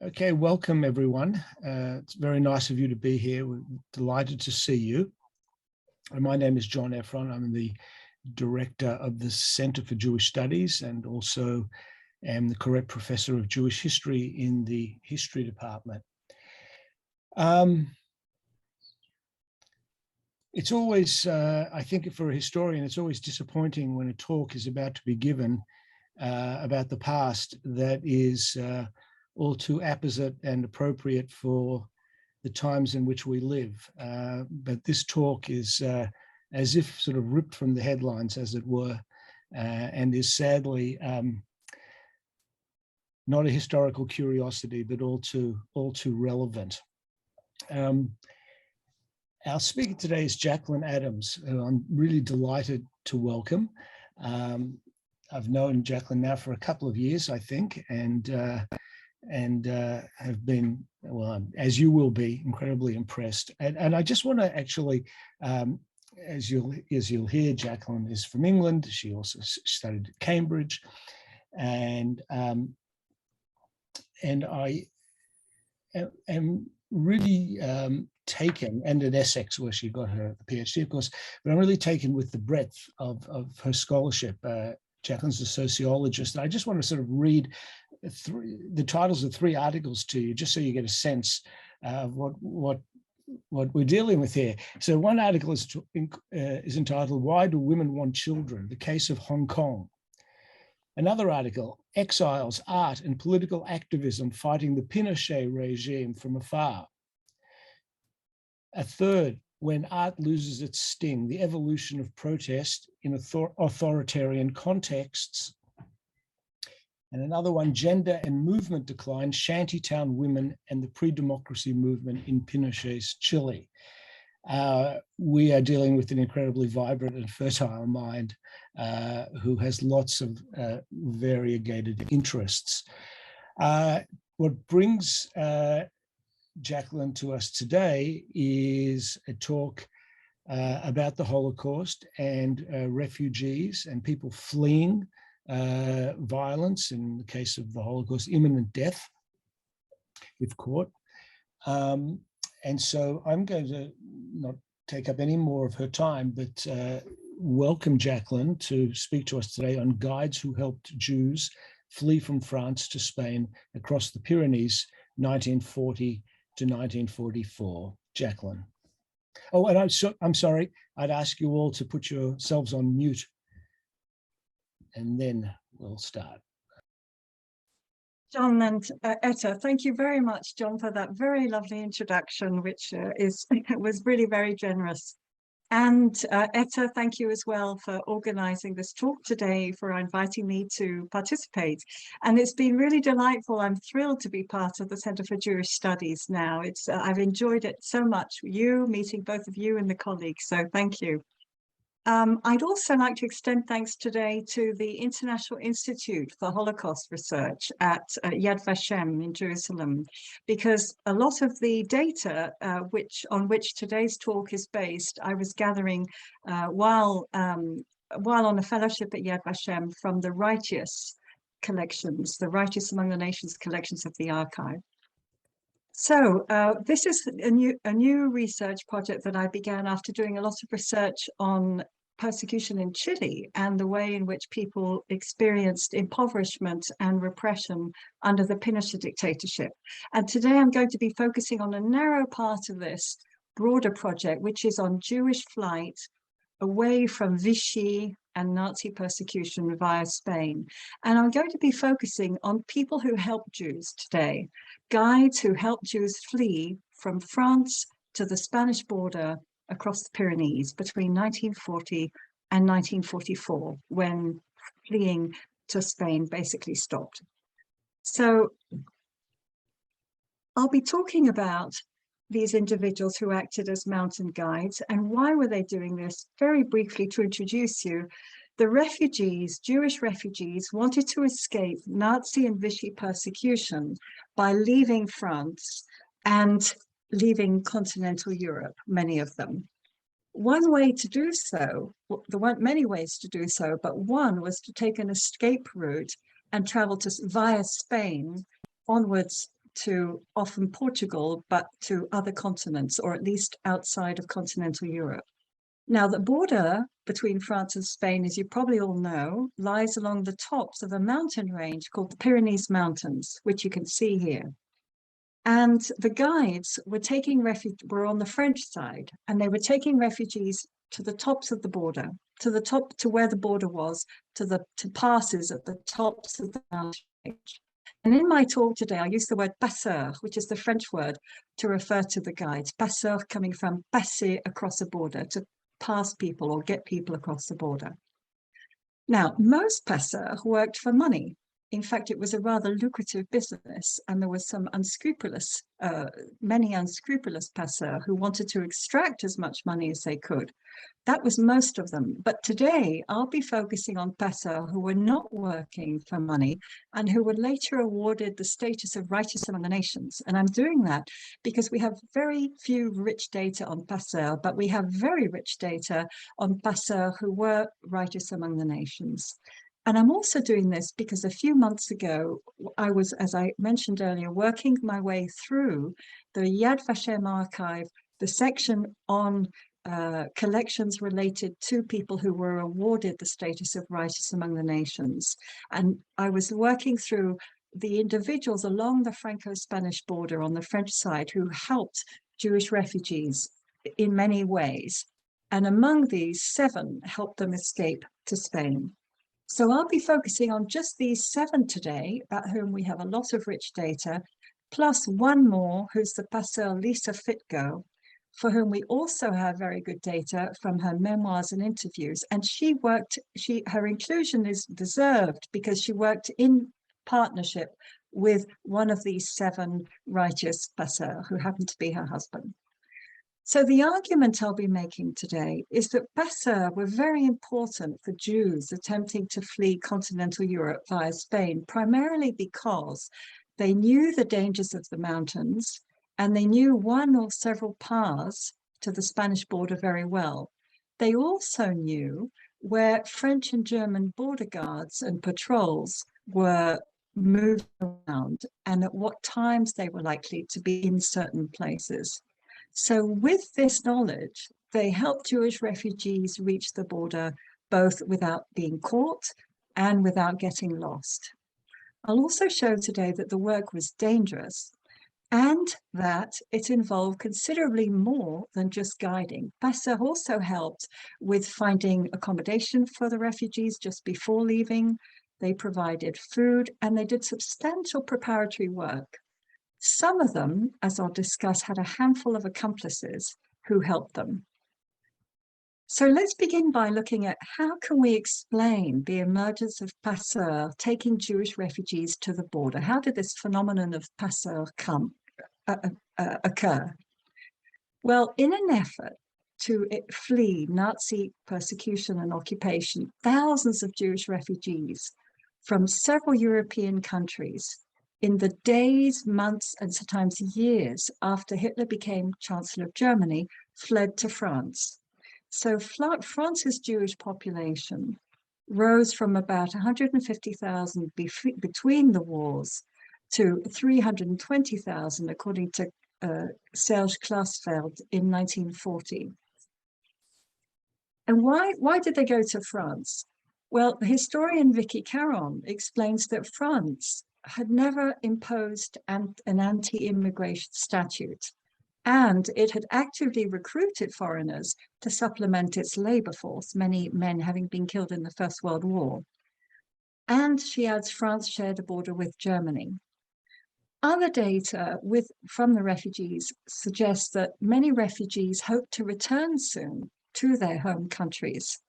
Okay, welcome everyone. It's very nice of you to be here. We're delighted to see you. And my name is John Efron. I'm the director of the Center for Jewish Studies and also am the Correct Professor of Jewish History in the History Department. It's always, I think for a historian, it's always disappointing when a talk is about to be given about the past that is all too apposite and appropriate for the times in which we live. But this talk is as if sort of ripped from the headlines, as it were, and is sadly not a historical curiosity, but all too relevant. Our speaker today is Jacqueline Adams, who I'm really delighted to welcome. I've known Jacqueline now for a couple of years, I think, and have been, well, as you will be, incredibly impressed. And I just want to actually, as you'll hear, Jacqueline is from England. She also studied at Cambridge, and I am really taken, and at Essex where she got her PhD, of course, but I'm really taken with the breadth of her scholarship. Jacqueline's a sociologist, and I just want to sort of read the titles of 3 articles to you, just so you get a sense of what we're dealing with here. So one article is entitled, "Why Do Women Want Children? The Case of Hong Kong." Another article, "Exiles, Art and Political Activism Fighting the Pinochet Regime from Afar." A third, "When Art Loses Its Sting, the Evolution of Protest in Authoritarian Contexts." And another one, "Gender and Movement Decline, Shantytown Women and the Pre-Democracy Movement in Pinochet's Chile." We are dealing with an incredibly vibrant and fertile mind who has lots of variegated interests. What brings Jacqueline to us today is a talk about the Holocaust and refugees and people fleeing violence, in the case of the Holocaust, imminent death if caught. And so I'm going to not take up any more of her time, but welcome Jacqueline to speak to us today on guides who helped Jews flee from France to Spain across the Pyrenees, 1940 to 1944. Jacqueline. Oh, and I'm sorry, I'd ask you all to put yourselves on mute, and then we'll start. John and Etta, thank you very much, John, for that very lovely introduction, which was really very generous. And Etta, thank you as well for organizing this talk today, for inviting me to participate. And it's been really delightful. I'm thrilled to be part of the Center for Jewish Studies now. I've enjoyed it so much, meeting both of you and the colleagues, so thank you. I'd also like to extend thanks today to the International Institute for Holocaust Research at Yad Vashem in Jerusalem, because a lot of the data on which today's talk is based, I was gathering while on a fellowship at Yad Vashem from the Righteous collections, the Righteous Among the Nations collections of the archive. So this is a new research project that I began after doing a lot of research on persecution in Chile and the way in which people experienced impoverishment and repression under the Pinochet dictatorship. And today I'm going to be focusing on a narrow part of this broader project, which is on Jewish flight away from Vichy and Nazi persecution via Spain. And I'm going to be focusing on people who helped Jews today, guides who helped Jews flee from France to the Spanish border across the Pyrenees between 1940 and 1944, when fleeing to Spain basically stopped. So I'll be talking about these individuals who acted as mountain guides and why were they doing this. Very briefly, to introduce you, the refugees, Jewish refugees, wanted to escape Nazi and Vichy persecution by leaving France and leaving continental Europe, many of them. One way to do so, there weren't many ways to do so, but one was to take an escape route and travel via Spain onwards to often Portugal, but to other continents, or at least outside of continental Europe. Now, the border between France and Spain, as you probably all know, lies along the tops of a mountain range called the Pyrenees Mountains, which you can see here. And the guides were on the French side, and they were taking refugees to the tops of the border, to where the border was, to passes at the tops of the mountain range. And in my talk today, I use the word passeur, which is the French word to refer to the guides. Passeur coming from passer, across a border, to pass people or get people across the border. Now, most passeurs worked for money. In fact, it was a rather lucrative business, and there was some many unscrupulous passeurs who wanted to extract as much money as they could. That was most of them. But today, I'll be focusing on passeurs who were not working for money and who were later awarded the status of righteous among the nations. And I'm doing that because we have very few rich data on passeurs, but we have very rich data on passeurs who were righteous among the nations. And I'm also doing this because a few months ago, I was, as I mentioned earlier, working my way through the Yad Vashem archive, the section on collections related to people who were awarded the status of righteous among the nations. And I was working through the individuals along the Franco-Spanish border on the French side who helped Jewish refugees in many ways. And among these, 7 helped them escape to Spain. So I'll be focusing on just these 7 today, about whom we have a lot of rich data, plus one more, who's the passeur Lisa Fitgo, for whom we also have very good data from her memoirs and interviews. And her inclusion is deserved because she worked in partnership with one of these 7 righteous passeurs who happened to be her husband. So the argument I'll be making today is that passeurs were very important for Jews attempting to flee continental Europe via Spain, primarily because they knew the dangers of the mountains and they knew one or several paths to the Spanish border very well. They also knew where French and German border guards and patrols were moved around and at what times they were likely to be in certain places. So with this knowledge, they helped Jewish refugees reach the border, both without being caught and without getting lost. I'll also show today that the work was dangerous and that it involved considerably more than just guiding. Passeurs also helped with finding accommodation for the refugees just before leaving. They provided food and they did substantial preparatory work. Some of them, as I'll discuss, had a handful of accomplices who helped them. So let's begin by looking at how can we explain the emergence of passeurs taking Jewish refugees to the border? How did this phenomenon of passeurs occur? Well, in an effort to flee Nazi persecution and occupation, thousands of Jewish refugees from several European countries in the days, months, and sometimes years after Hitler became Chancellor of Germany, fled to France. So France's Jewish population rose from about 150,000 between the wars to 320,000, according to Serge Klarsfeld in 1940. And why did they go to France? Well, the historian Vicky Caron explains that France had never imposed an anti-immigration statute, and it had actively recruited foreigners to supplement its labor force, many men having been killed in the First World War. And she adds France shared a border with Germany. Other data from the refugees suggests that many refugees hoped to return soon to their home countries.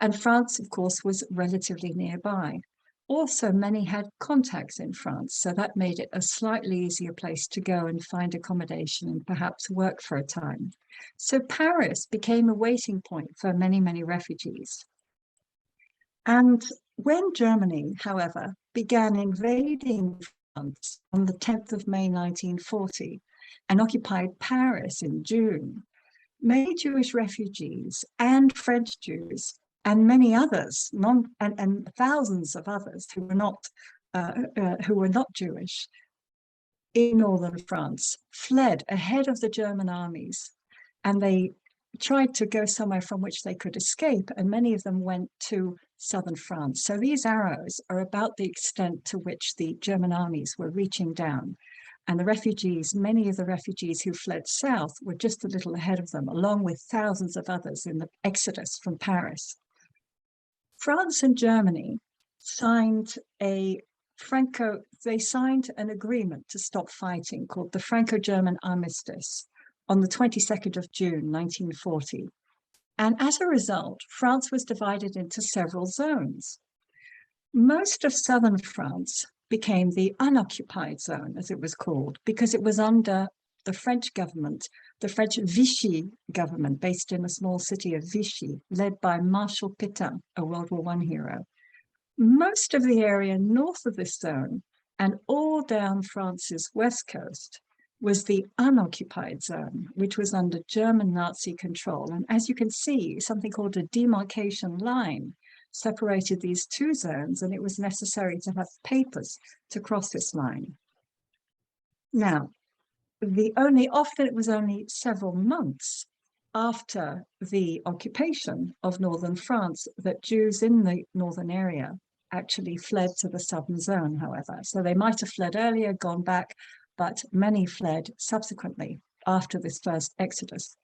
And France, of course, was relatively nearby. Also, many had contacts in France, so that made it a slightly easier place to go and find accommodation and perhaps work for a time. So Paris became a waiting point for many, many refugees. And when Germany, however, began invading France on the 10th of May 1940 and occupied Paris in June, many Jewish refugees and French Jews and many others, and thousands of others who were not Jewish, in northern France fled ahead of the German armies, and they tried to go somewhere from which they could escape, and many of them went to southern France. So these arrows are about the extent to which the German armies were reaching down. And the refugees, many of the refugees who fled south were just a little ahead of them, along with thousands of others in the exodus from Paris. France and Germany signed an agreement to stop fighting called the Franco-German Armistice on the 22nd of June, 1940. And as a result, France was divided into several zones. Most of southern France became the Unoccupied Zone, as it was called, because it was under the French government, the French Vichy government, based in the small city of Vichy, led by Marshal Pétain, a World War I hero. Most of the area north of this zone and all down France's west coast was the Unoccupied Zone, which was under German Nazi control. And as you can see, something called a demarcation line separated these two zones, and it was necessary to have papers to cross this line. Now, often it was only several months after the occupation of northern France that Jews in the northern area actually fled to the southern zone, however. So they might have fled earlier, gone back, but many fled subsequently after this first exodus.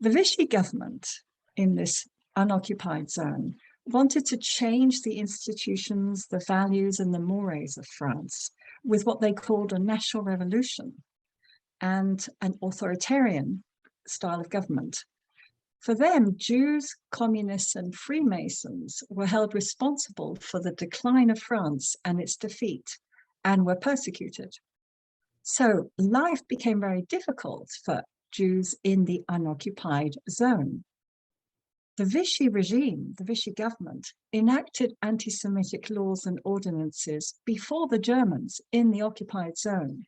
The Vichy government in this unoccupied zone wanted to change the institutions, the values, and the mores of France with what they called a national revolution and an authoritarian style of government. For them, Jews, communists, and Freemasons were held responsible for the decline of France and its defeat, and were persecuted. So life became very difficult for Jews in the unoccupied zone. The Vichy regime, the Vichy government, enacted anti-Semitic laws and ordinances before the Germans in the occupied zone.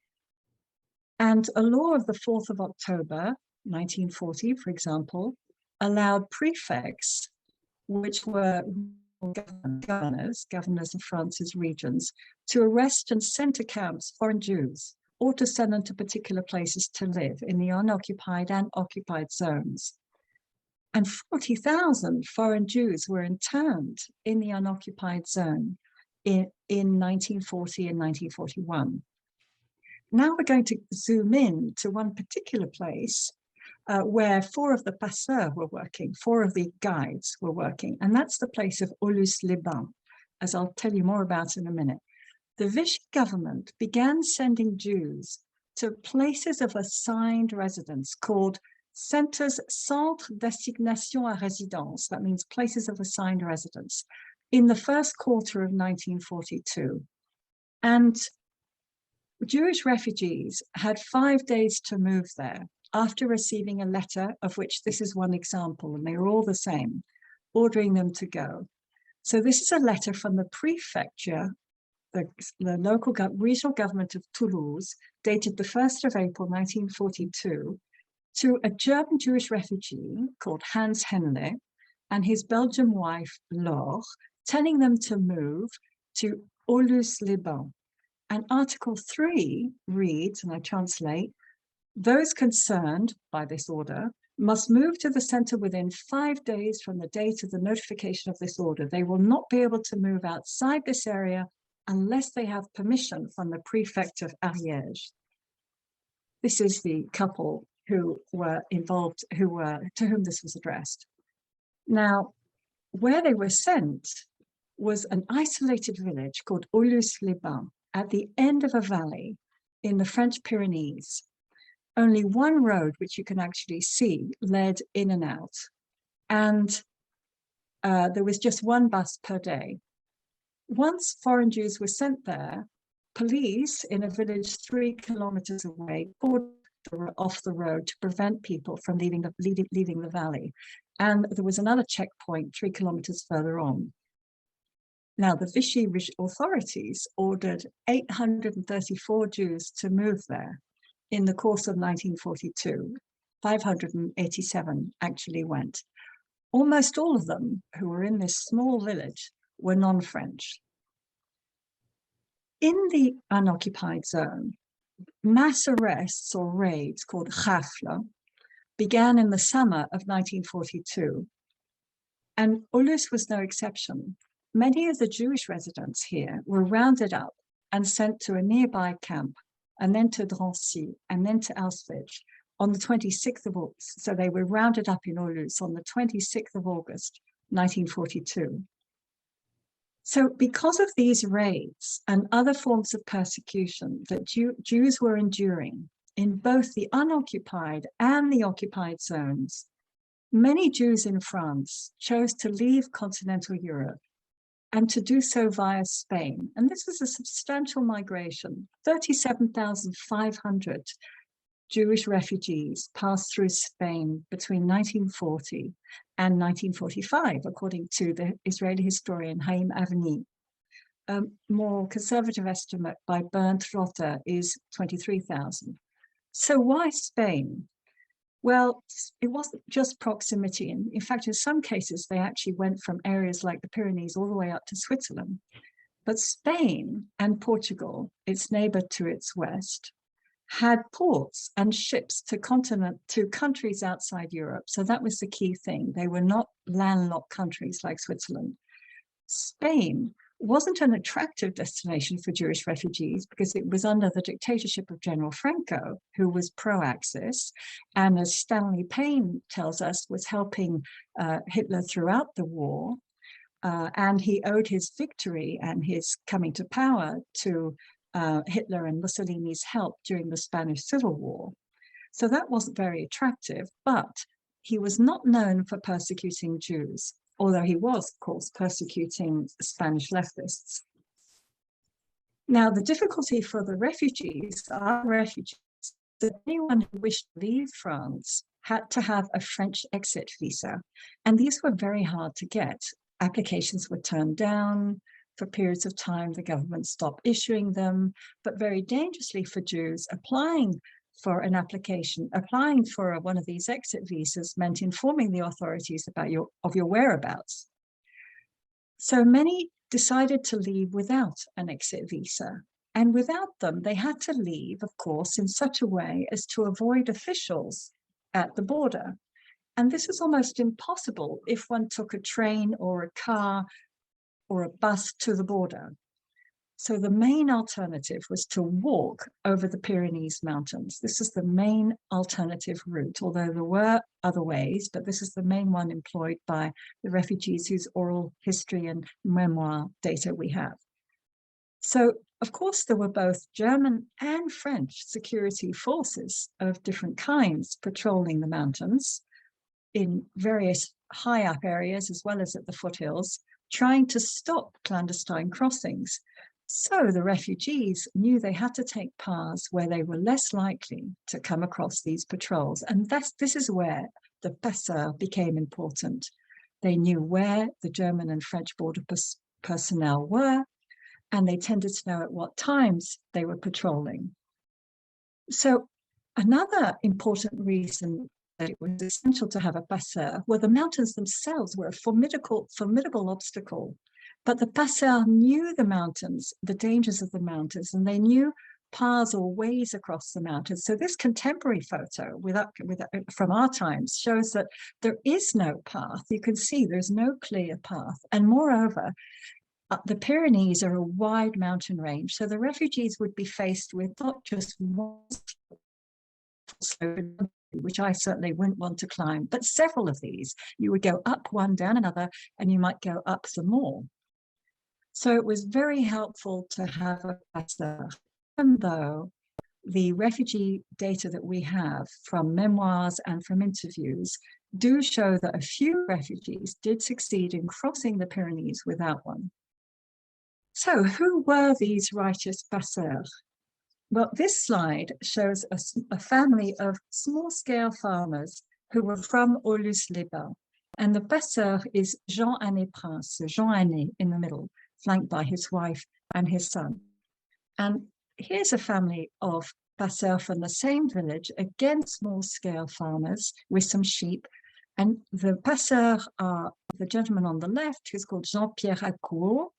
And a law of the 4th of October, 1940, for example, allowed prefects, which were governors of France's regions, to arrest and send to camps foreign Jews, or to send them to particular places to live in the unoccupied and occupied zones. And 40,000 foreign Jews were interned in the unoccupied zone in 1940 and 1941. Now we're going to zoom in to one particular place where 4 of the passeurs were working, 4 of the guides were working, and that's the place of Aulus-les-Bains, as I'll tell you more about in a minute. The Vichy government began sending Jews to places of assigned residence called Centres d'assignation à résidence, that means places of assigned residence, in the first quarter of 1942. And Jewish refugees had 5 days to move there after receiving a letter, of which this is one example, and they were all the same, ordering them to go. So this is a letter from the prefecture, the local regional government of Toulouse, dated the 1st of April, 1942, to a German Jewish refugee called Hans Henle and his Belgian wife, Laure, telling them to move to Aulus-les-Bains. And Article 3 reads, and I translate, those concerned by this order must move to the center within 5 days from the date of the notification of this order. They will not be able to move outside this area unless they have permission from the prefect of Ariège. This is the couple who were involved, to whom this was addressed. Now, where they were sent was an isolated village called Aulus-les-Bains at the end of a valley in the French Pyrenees. Only one road, which you can actually see, led in and out. And there was just one bus per day. Once foreign Jews were sent there, police in a village 3 kilometers away pulled off the road to prevent people from leaving the valley. And there was another checkpoint 3 kilometers further on. Now, the Vichy authorities ordered 834 Jews to move there in the course of 1942. 587 actually went. Almost all of them who were in this small village were non-French. In the unoccupied zone, mass arrests or raids called rafles began in the summer of 1942, and Aulus was no exception. Many of the Jewish residents here were rounded up and sent to a nearby camp, and then to Drancy, and then to Auschwitz on the 26th of August. So they were rounded up in Aulus on the 26th of August, 1942. So because of these raids and other forms of persecution that Jews were enduring in both the unoccupied and the occupied zones, many Jews in France chose to leave continental Europe and to do so via Spain. And this was a substantial migration. 37,500 Jewish refugees passed through Spain between 1940 and 1945, according to the Israeli historian Haim Avni. A more conservative estimate by Bernd Rotter is 23,000. So why Spain? Well, it wasn't just proximity. And in fact, in some cases, they actually went from areas like the Pyrenees all the way up to Switzerland. But Spain and Portugal, its neighbor to its west, had ports and ships to countries outside Europe. So that was the key thing. They were not landlocked countries like Switzerland. Spain wasn't an attractive destination for Jewish refugees because it was under the dictatorship of General Franco, who was pro-Axis, and as Stanley Payne tells us, was helping Hitler throughout the war. And he owed his victory and his coming to power to Hitler and Mussolini's help during the Spanish Civil War. So that wasn't very attractive, but he was not known for persecuting Jews, although he was, of course, persecuting Spanish leftists. Now, the difficulty for the refugees, that anyone who wished to leave France had to have a French exit visa, and these were very hard to get. Applications were turned down. For periods of time, the government stopped issuing them, but very dangerously for Jews, applying for an application, applying for one of these exit visas meant informing the authorities about your whereabouts. So many decided to leave without an exit visa. And without them, they had to leave, of course, in such a way as to avoid officials at the border. And this is almost impossible if one took a train or a car or a bus to the border. So the main alternative was to walk over the Pyrenees mountains. This is the main alternative route, although there were other ways, but this is the main one employed by the refugees whose oral history and memoir data we have. So, of course, there were both German and French security forces of different kinds patrolling the mountains in various high up areas as well as at the foothills, trying to stop clandestine crossings. So the refugees knew they had to take paths where they were less likely to come across these patrols. And this is where the passeurs became important. They knew where the German and French border personnel were, and they tended to know at what times they were patrolling. So another important reason that it was essential to have a passeur were the mountains themselves were a formidable obstacle. But the passeurs knew the mountains, the dangers of the mountains, and they knew paths or ways across the mountains. So this contemporary photo from our times shows that there is no path. You can see there's no clear path. And moreover, the Pyrenees are a wide mountain range. So the refugees would be faced with not just one slope, which I certainly wouldn't want to climb, but several of these. You would go up one, down another, and you might go up some more. So it was very helpful to have a passeur, even though the refugee data that we have from memoirs and from interviews do show that a few refugees did succeed in crossing the Pyrenees without one. So who were these righteous passeurs? Well, this slide shows a family of small-scale farmers who were from Aulus-les-Bains. And the passeur is Jean-Ané Prince, Jean-Ané in the middle, flanked by his wife and his son. And here's a family of passeurs from the same village, again small-scale farmers with some sheep. And the passeurs are the gentleman on the left, who's called Jean-Pierre Accourt,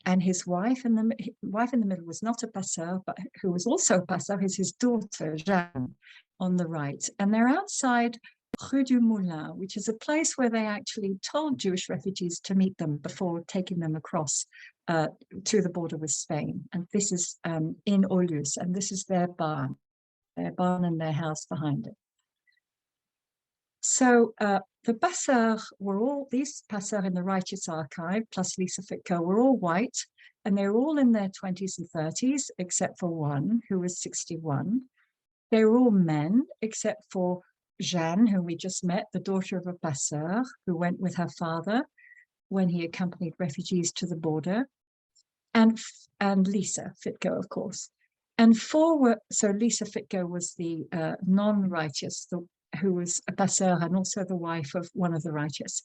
and his wife in the middle was not a passeur, but who was also a passeur, is his daughter, Jeanne, on the right. And they're outside Rue du Moulin, which is a place where they actually told Jewish refugees to meet them before taking them across to the border with Spain. And this is in Aulus, and this is their barn and their house behind it. So the passeurs were all, these passeurs in the Righteous Archive, plus Lisa Fitko, were all white, and they were all in their 20s and 30s, except for one who was 61. They were all men, except for Jeanne, whom we just met, the daughter of a passeur, who went with her father when he accompanied refugees to the border, and Lisa Fitko, of course. And four were, so Lisa Fitko was the non-righteous, who was a passeur and also the wife of one of the righteous.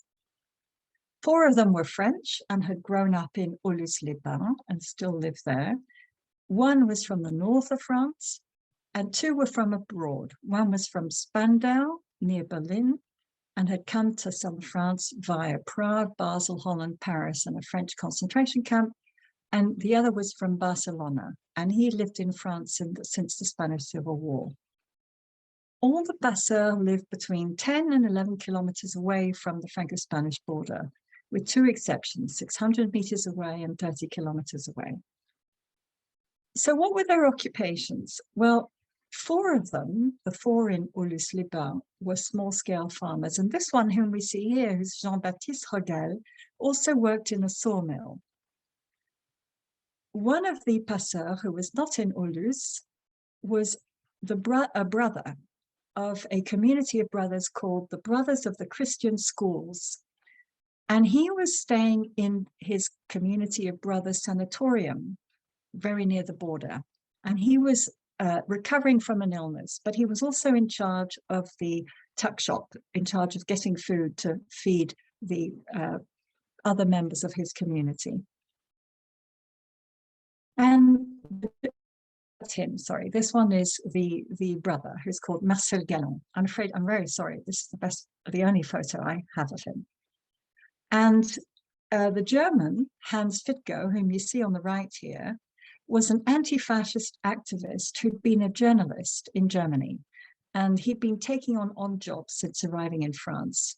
Four of them were French and had grown up in Aulus-les-Bains and still live there. One was from the north of France, and two were from abroad. One was from Spandau, near Berlin, and had come to southern France via Prague, Basel, Holland, Paris, and a French concentration camp. And the other was from Barcelona, and he lived in France since the Spanish Civil War. All the passeurs lived between 10 and 11 kilometers away from the Franco-Spanish border, with two exceptions, 600 meters away and 30 kilometers away. So what were their occupations? Well, four of them, the four in Aulus-les-Bains, were small-scale farmers. And this one, whom we see here, who's Jean-Baptiste Rogel, also worked in a sawmill. One of the passeurs, who was not in Aulus, was a brother of a community of brothers called the Brothers of the Christian Schools. And he was staying in his community of brothers sanatorium, very near the border. And he was recovering from an illness, but he was also in charge of the tuck shop, in charge of getting food to feed the other members of his community. And him, sorry, this one is the brother, who's called Marcel Gallon. I'm afraid, I'm very sorry, this is the only photo I have of him. And the German, Hans Fitko, whom you see on the right here, was an anti-fascist activist who'd been a journalist in Germany, and he'd been taking on odd jobs since arriving in France.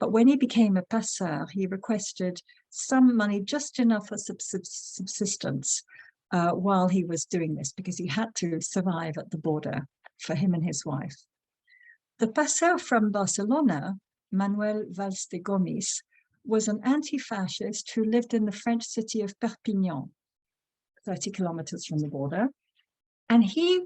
But when he became a passeur, he requested some money, just enough for subsistence, while he was doing this, because he had to survive at the border for him and his wife. The passeur from Barcelona, Manuel Valls de Gomis, was an anti-fascist who lived in the French city of Perpignan, 30 kilometers from the border. And he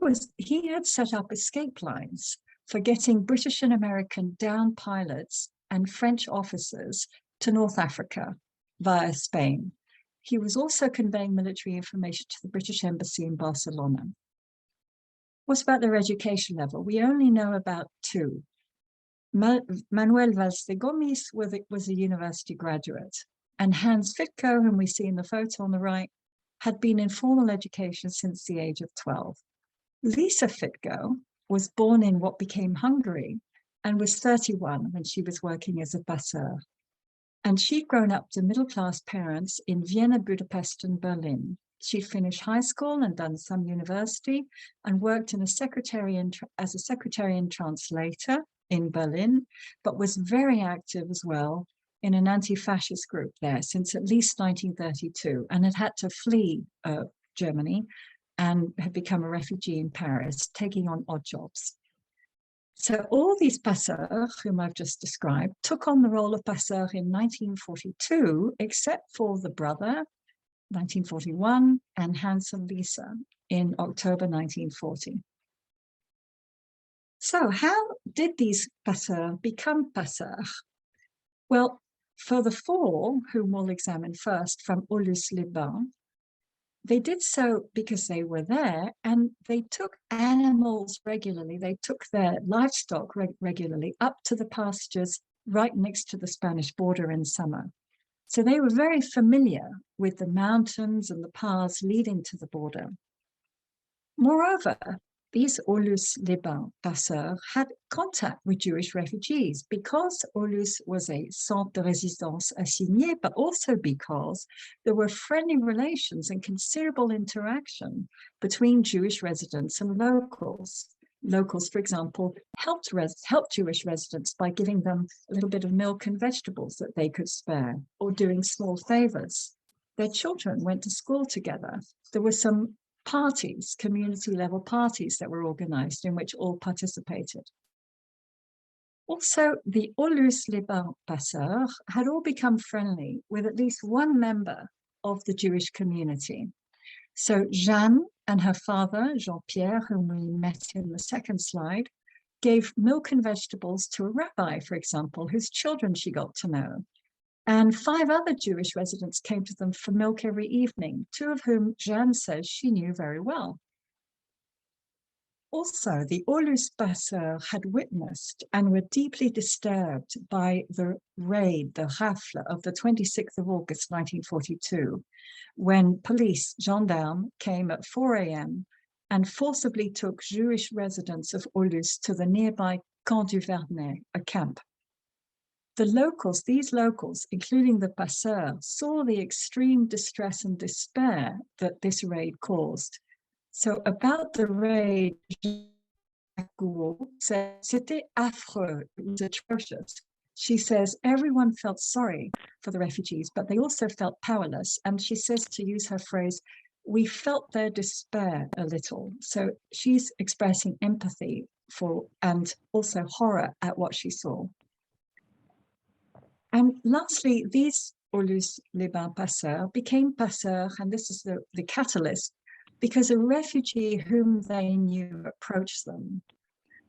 had set up escape lines for getting British and American down pilots and French officers to North Africa via Spain. He was also conveying military information to the British Embassy in Barcelona. What about their education level? We only know about two. Manuel Valls de Gomis was a university graduate, and Hans Fitko, whom we see in the photo on the right, had been in formal education since the age of 12. Lisa Fitko was born in what became Hungary and was 31 when she was working as a passeur. And she'd grown up to middle-class parents in Vienna, Budapest, and Berlin. She'd finished high school and done some university and worked in as a secretary and translator in Berlin, but was very active as well in an anti-fascist group there since at least 1932, and had to flee Germany and had become a refugee in Paris, taking on odd jobs. So all these passeurs, whom I've just described, took on the role of passeur in 1942, except for the brother, 1941, and Hans and Lisa in October 1940. So how did these passeurs become passeurs? Well, for the four, whom we'll examine first from Aulus-les-Bains, they did so because they were there and they took animals regularly. They took their livestock regularly up to the pastures right next to the Spanish border in summer. So they were very familiar with the mountains and the paths leading to the border. Moreover, these Aulus-les-Bains passeurs had contact with Jewish refugees because Aulus was a centre de résidence assigné, but also because there were friendly relations and considerable interaction between Jewish residents and locals. Locals, for example, helped Jewish residents by giving them a little bit of milk and vegetables that they could spare, or doing small favors. Their children went to school together. There were some parties, community level parties that were organized in which all participated. Also, the Aulus-les-Bains passeurs had all become friendly with at least one member of the Jewish community. So Jeanne and her father, Jean-Pierre, whom we met in the second slide, gave milk and vegetables to a rabbi, for example, whose children she got to know. And 5 other Jewish residents came to them for milk every evening, 2 of whom Jeanne says she knew very well. Also, the Aulus passeurs had witnessed and were deeply disturbed by the raid, the rafle of the 26th of August, 1942, when police, gendarmes, came at 4 a.m. and forcibly took Jewish residents of Aulus to the nearby Camp du Vernet, a camp. The locals, these locals, including the passeurs, saw the extreme distress and despair that this raid caused. So about the raid, Jacqueline said, "C'était affreux, it was atrocious." She says everyone felt sorry for the refugees, but they also felt powerless. And she says, to use her phrase, "We felt their despair a little." So she's expressing empathy for and also horror at what she saw. And lastly, these Aulus-les-Bains passeurs became passeurs, and this is the catalyst, because a refugee whom they knew approached them,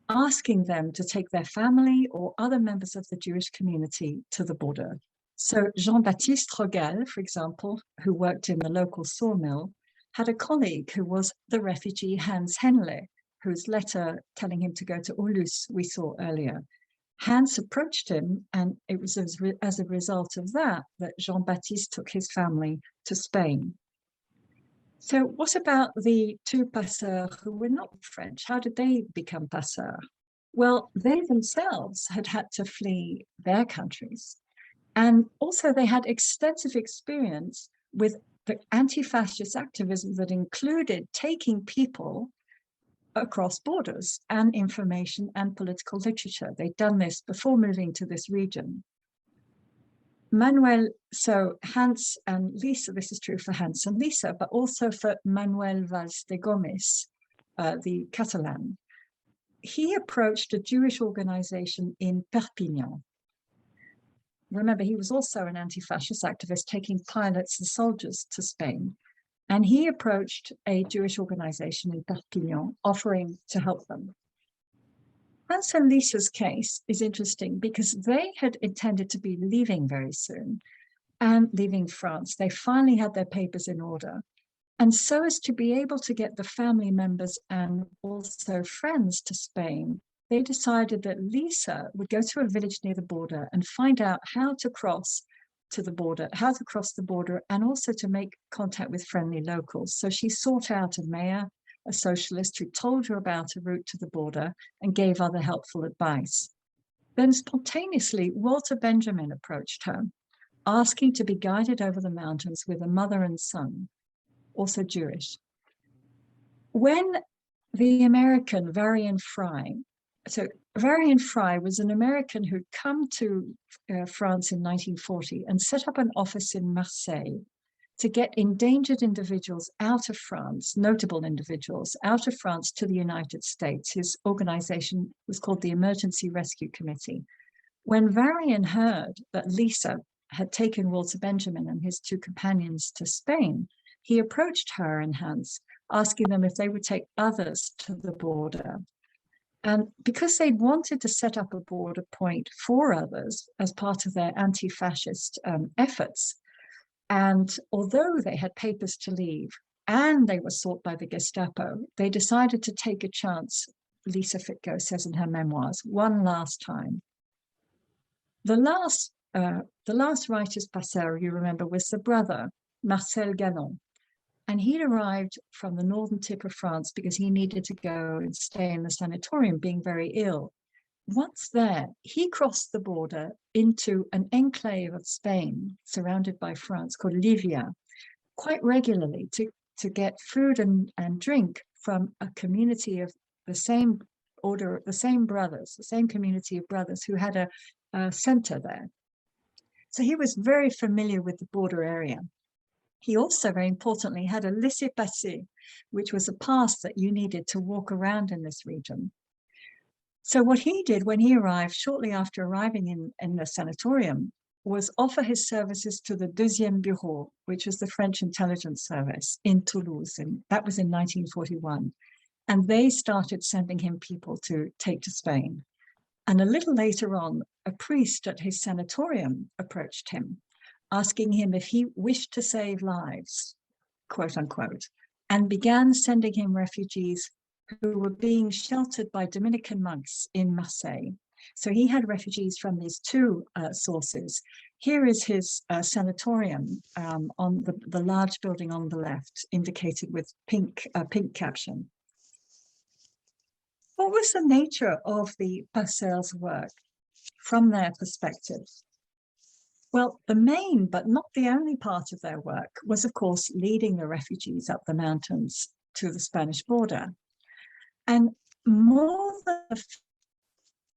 asking them to take their family or other members of the Jewish community to the border. So Jean-Baptiste Rogel, for example, who worked in the local sawmill, had a colleague who was the refugee Hans Henle, whose letter telling him to go to Aulus we saw earlier. Hans approached him, and it was as a result of that that Jean-Baptiste took his family to Spain. So what about the 2 passeurs who were not French? How did they become passeurs? Well, they themselves had had to flee their countries. And also they had extensive experience with the anti-fascist activism that included taking people across borders and information and political literature. They'd done this before moving to this region. So Hans and Lisa, this is true for Hans and Lisa, but also for Manuel Valls de Gomis, the Catalan. He approached a Jewish organization in Perpignan. Remember, he was also an anti-fascist activist taking pilots and soldiers to Spain. And he approached a Jewish organization in Perpignan offering to help them. Hans and Lisa's case is interesting because they had intended to be leaving very soon and leaving France. They finally had their papers in order. And so as to be able to get the family members and also friends to Spain, they decided that Lisa would go to a village near the border and find out how to cross the border, and also to make contact with friendly locals. So she sought out a mayor, a socialist, who told her about a route to the border and gave other helpful advice. Then spontaneously, Walter Benjamin approached her, asking to be guided over the mountains with a mother and son, also Jewish. When the American Varian Fry, so Varian Fry was an American who'd come to France in 1940 and set up an office in Marseille to get endangered individuals out of France, notable individuals, out of France to the United States. His organization was called the Emergency Rescue Committee. When Varian heard that Lisa had taken Walter Benjamin and his 2 companions to Spain, he approached her and Hans, asking them if they would take others to the border. And because they'd wanted to set up a border point for others as part of their anti-fascist efforts, and although they had papers to leave and they were sought by the Gestapo, they decided to take a chance, Lisa Fitko says in her memoirs, one last time. The last righteous passeur, you remember, was the brother, Marcel Gallon. And he'd arrived from the northern tip of France because he needed to go and stay in the sanatorium, being very ill. Once there, he crossed the border into an enclave of Spain, surrounded by France, called Livia, quite regularly to get food and drink from a community of the same order, the same brothers, the same community of brothers who had a center there. So he was very familiar with the border area. He also, very importantly, had a laissez-passer, which was a pass that you needed to walk around in this region. So what he did when he arrived, shortly after arriving in the sanatorium, was offer his services to the Deuxième Bureau, which was the French intelligence service in Toulouse, and that was in 1941. And they started sending him people to take to Spain. And a little later on, a priest at his sanatorium approached him, asking him if he wished to save lives, quote unquote, and began sending him refugees who were being sheltered by Dominican monks in Marseille. So he had refugees from these two sources. Here is his sanatorium on the large building on the left, indicated with pink caption. What was the nature of the passeurs' work from their perspective? Well, the main, but not the only part of their work was, of course, leading the refugees up the mountains to the Spanish border. And more than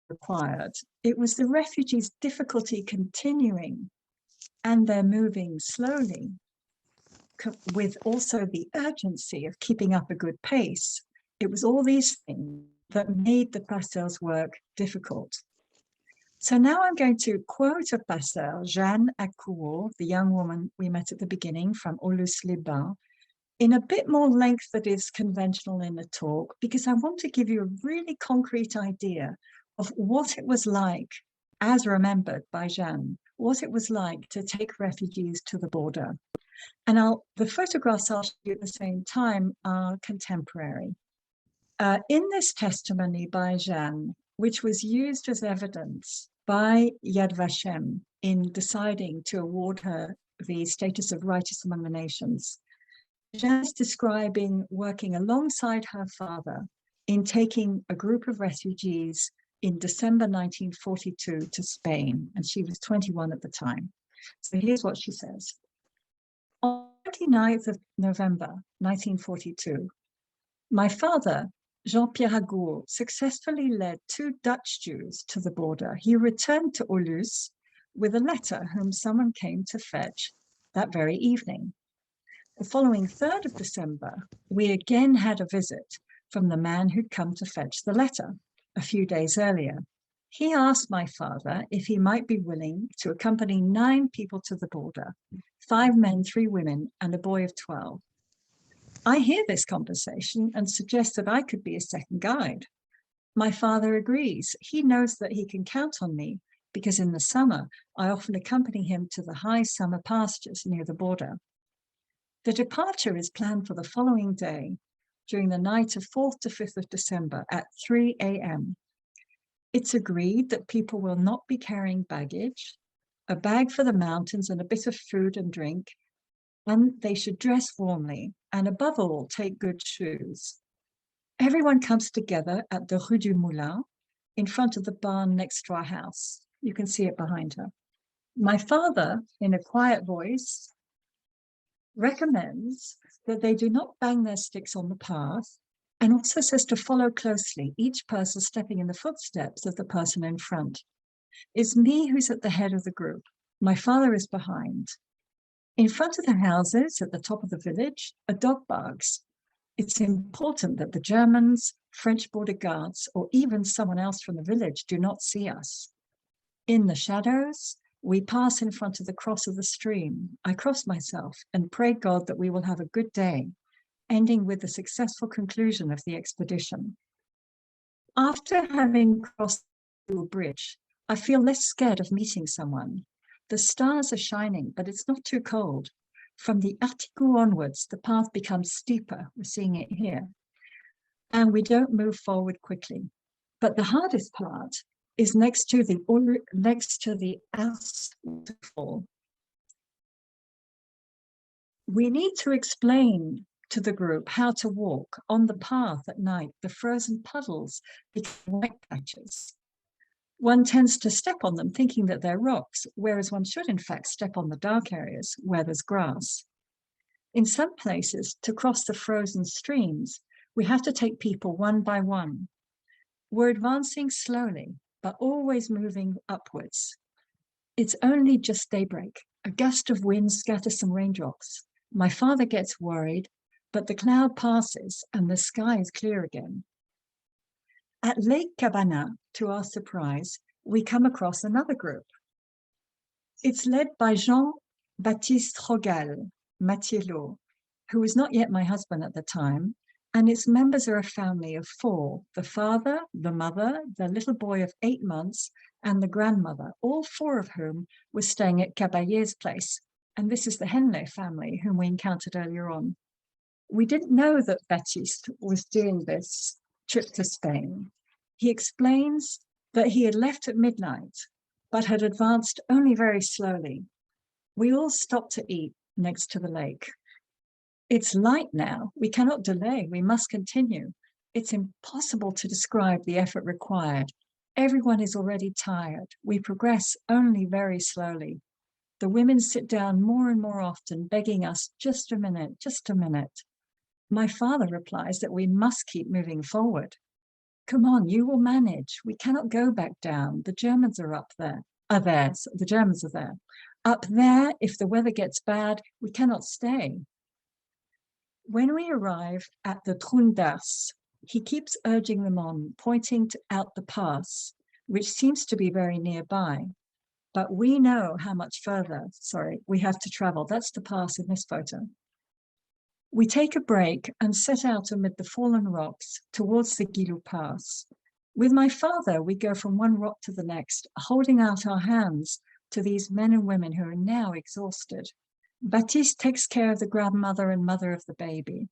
required, it was the refugees' difficulty continuing and their moving slowly, with also the urgency of keeping up a good pace. It was all these things that made the passeurs' work difficult. So now I'm going to quote a passeur, Jeanne Accouot, the young woman we met at the beginning from Aulus-les-Bains, in a bit more length than is conventional in the talk, because I want to give you a really concrete idea of what it was like, as remembered by Jeanne, what it was like to take refugees to the border. And the photographs I'll show you at the same time are contemporary. In this testimony by Jeanne, which was used as evidence by Yad Vashem in deciding to award her the status of righteous among the nations, Jeanne is describing working alongside her father in taking a group of refugees in December 1942 to Spain, and she was 21 at the time. So here's what she says. On 29th of November 1942, my father, Jean-Pierre Agour, successfully led 2 Dutch Jews to the border. He returned to Aulus with a letter whom someone came to fetch that very evening. The following 3rd of December, we again had a visit from the man who'd come to fetch the letter a few days earlier. He asked my father if he might be willing to accompany 9 people to the border, 5 men, 3 women, and a boy of 12. I hear this conversation and suggest that I could be a second guide. My father agrees. He knows that he can count on me because in the summer, I often accompany him to the high summer pastures near the border. The departure is planned for the following day, during the night of 4th to 5th of December at 3 a.m. It's agreed that people will not be carrying baggage, a bag for the mountains and a bit of food and drink, and they should dress warmly, and above all, take good shoes. Everyone comes together at the Rue du Moulin, in front of the barn next to our house. You can see it behind her. My father, in a quiet voice, recommends that they do not bang their sticks on the path, and also says to follow closely, each person stepping in the footsteps of the person in front. It's me who's at the head of the group. My father is behind. In front of the houses at the top of the village, a dog barks. It's important that the Germans, French border guards, or even someone else from the village do not see us. In the shadows, we pass in front of the cross of the stream. I cross myself and pray God that we will have a good day, ending with the successful conclusion of the expedition. After having crossed the bridge, I feel less scared of meeting someone. The stars are shining, but it's not too cold. From the Articou onwards, the path becomes steeper. We're seeing it here. And we don't move forward quickly. But the hardest part is next to the Ars waterfall. We need to explain to the group how to walk on the path at night. The frozen puddles become white patches. One tends to step on them thinking that they're rocks, whereas one should in fact step on the dark areas where there's grass. In some places, to cross the frozen streams, we have to take people one by one. We're advancing slowly, but always moving upwards. It's only just daybreak. A gust of wind scatters some raindrops. My father gets worried, but the cloud passes and the sky is clear again. At Lake Cabana, to our surprise, we come across another group. It's led by Jean-Baptiste Rogal, Matiello, who was not yet my husband at the time, and its members are a family of 4, the father, the mother, the little boy of 8 months, and the grandmother, all 4 of whom were staying at Caballet's place. And this is the Henle family whom we encountered earlier on. We didn't know that Baptiste was doing this trip to Spain. He explains that he had left at midnight, but had advanced only very slowly. We all stopped to eat next to the lake. It's light now. We cannot delay. We must continue. It's impossible to describe the effort required. Everyone is already tired. We progress only very slowly. The women sit down more and more often, begging us, just a minute, just a minute. My father replies that we must keep moving forward. Come on, you will manage. We cannot go back down. The Germans are up there. The Germans are there. Up there, if the weather gets bad, we cannot stay. When we arrive at the Trun d'Ars, he keeps urging them on, pointing out the pass, which seems to be very nearby. But we know how much further, we have to travel. That's the pass in this photo. We take a break and set out amid the fallen rocks towards the Guilou Pass. With my father, we go from one rock to the next, holding out our hands to these men and women who are now exhausted. Baptiste takes care of the grandmother and mother of the baby.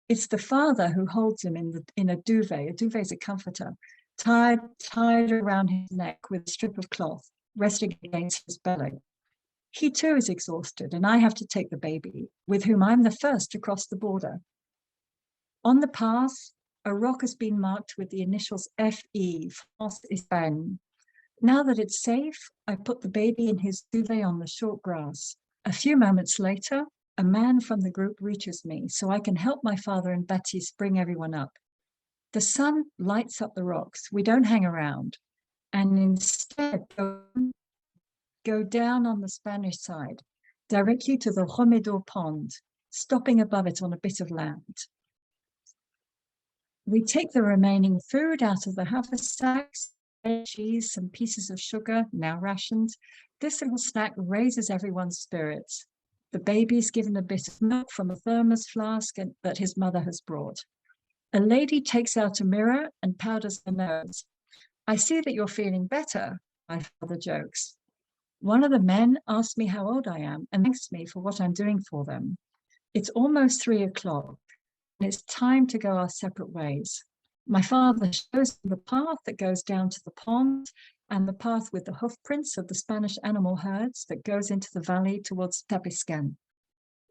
It's the father who holds him in a duvet. A duvet is a comforter, tied around his neck with a strip of cloth, resting against his belly. He too is exhausted, and I have to take the baby, with whom I'm the first to cross the border. On the path, a rock has been marked with the initials FE, France, Espagne. Now that it's safe, I put the baby in his duvet on the short grass. A few moments later, a man from the group reaches me, so I can help my father and Baptiste bring everyone up. The sun lights up the rocks. We don't hang around, and instead go down on the Spanish side, directly to the Romedo pond, stopping above it on a bit of land. We take the remaining food out of the haversacks, cheese, some pieces of sugar, now rationed. This little snack raises everyone's spirits. The baby's given a bit of milk from a thermos flask that his mother has brought. A lady takes out a mirror and powders her nose. I see that you're feeling better, my father jokes. One of the men asks me how old I am and thanks me for what I'm doing for them. It's almost 3 o'clock, and it's time to go our separate ways. My father shows them the path that goes down to the pond and the path with the hoof prints of the Spanish animal herds that goes into the valley towards Tapiscan.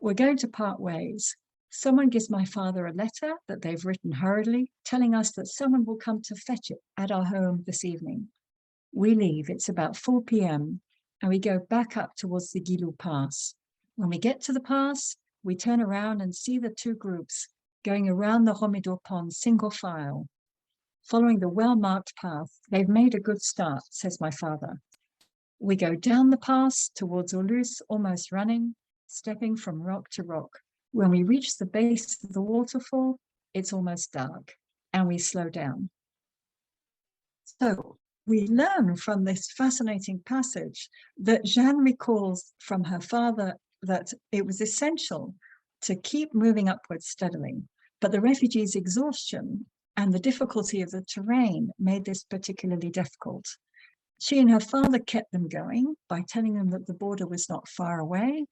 We're going to part ways. Someone gives my father a letter that they've written hurriedly, telling us that someone will come to fetch it at our home this evening. We leave. It's about 4 p.m. and we go back up towards the Guilou Pass. When we get to the pass, we turn around and see the 2 groups going around the Romedo pond single file. Following the well-marked path, they've made a good start, says my father. We go down the pass towards Aulus, almost running, stepping from rock to rock. When we reach the base of the waterfall, it's almost dark, and we slow down. So we learn from this fascinating passage that Jeanne recalls from her father that it was essential to keep moving upwards steadily, but the refugees' exhaustion and the difficulty of the terrain made this particularly difficult. She and her father kept them going by telling them that the border was not far away,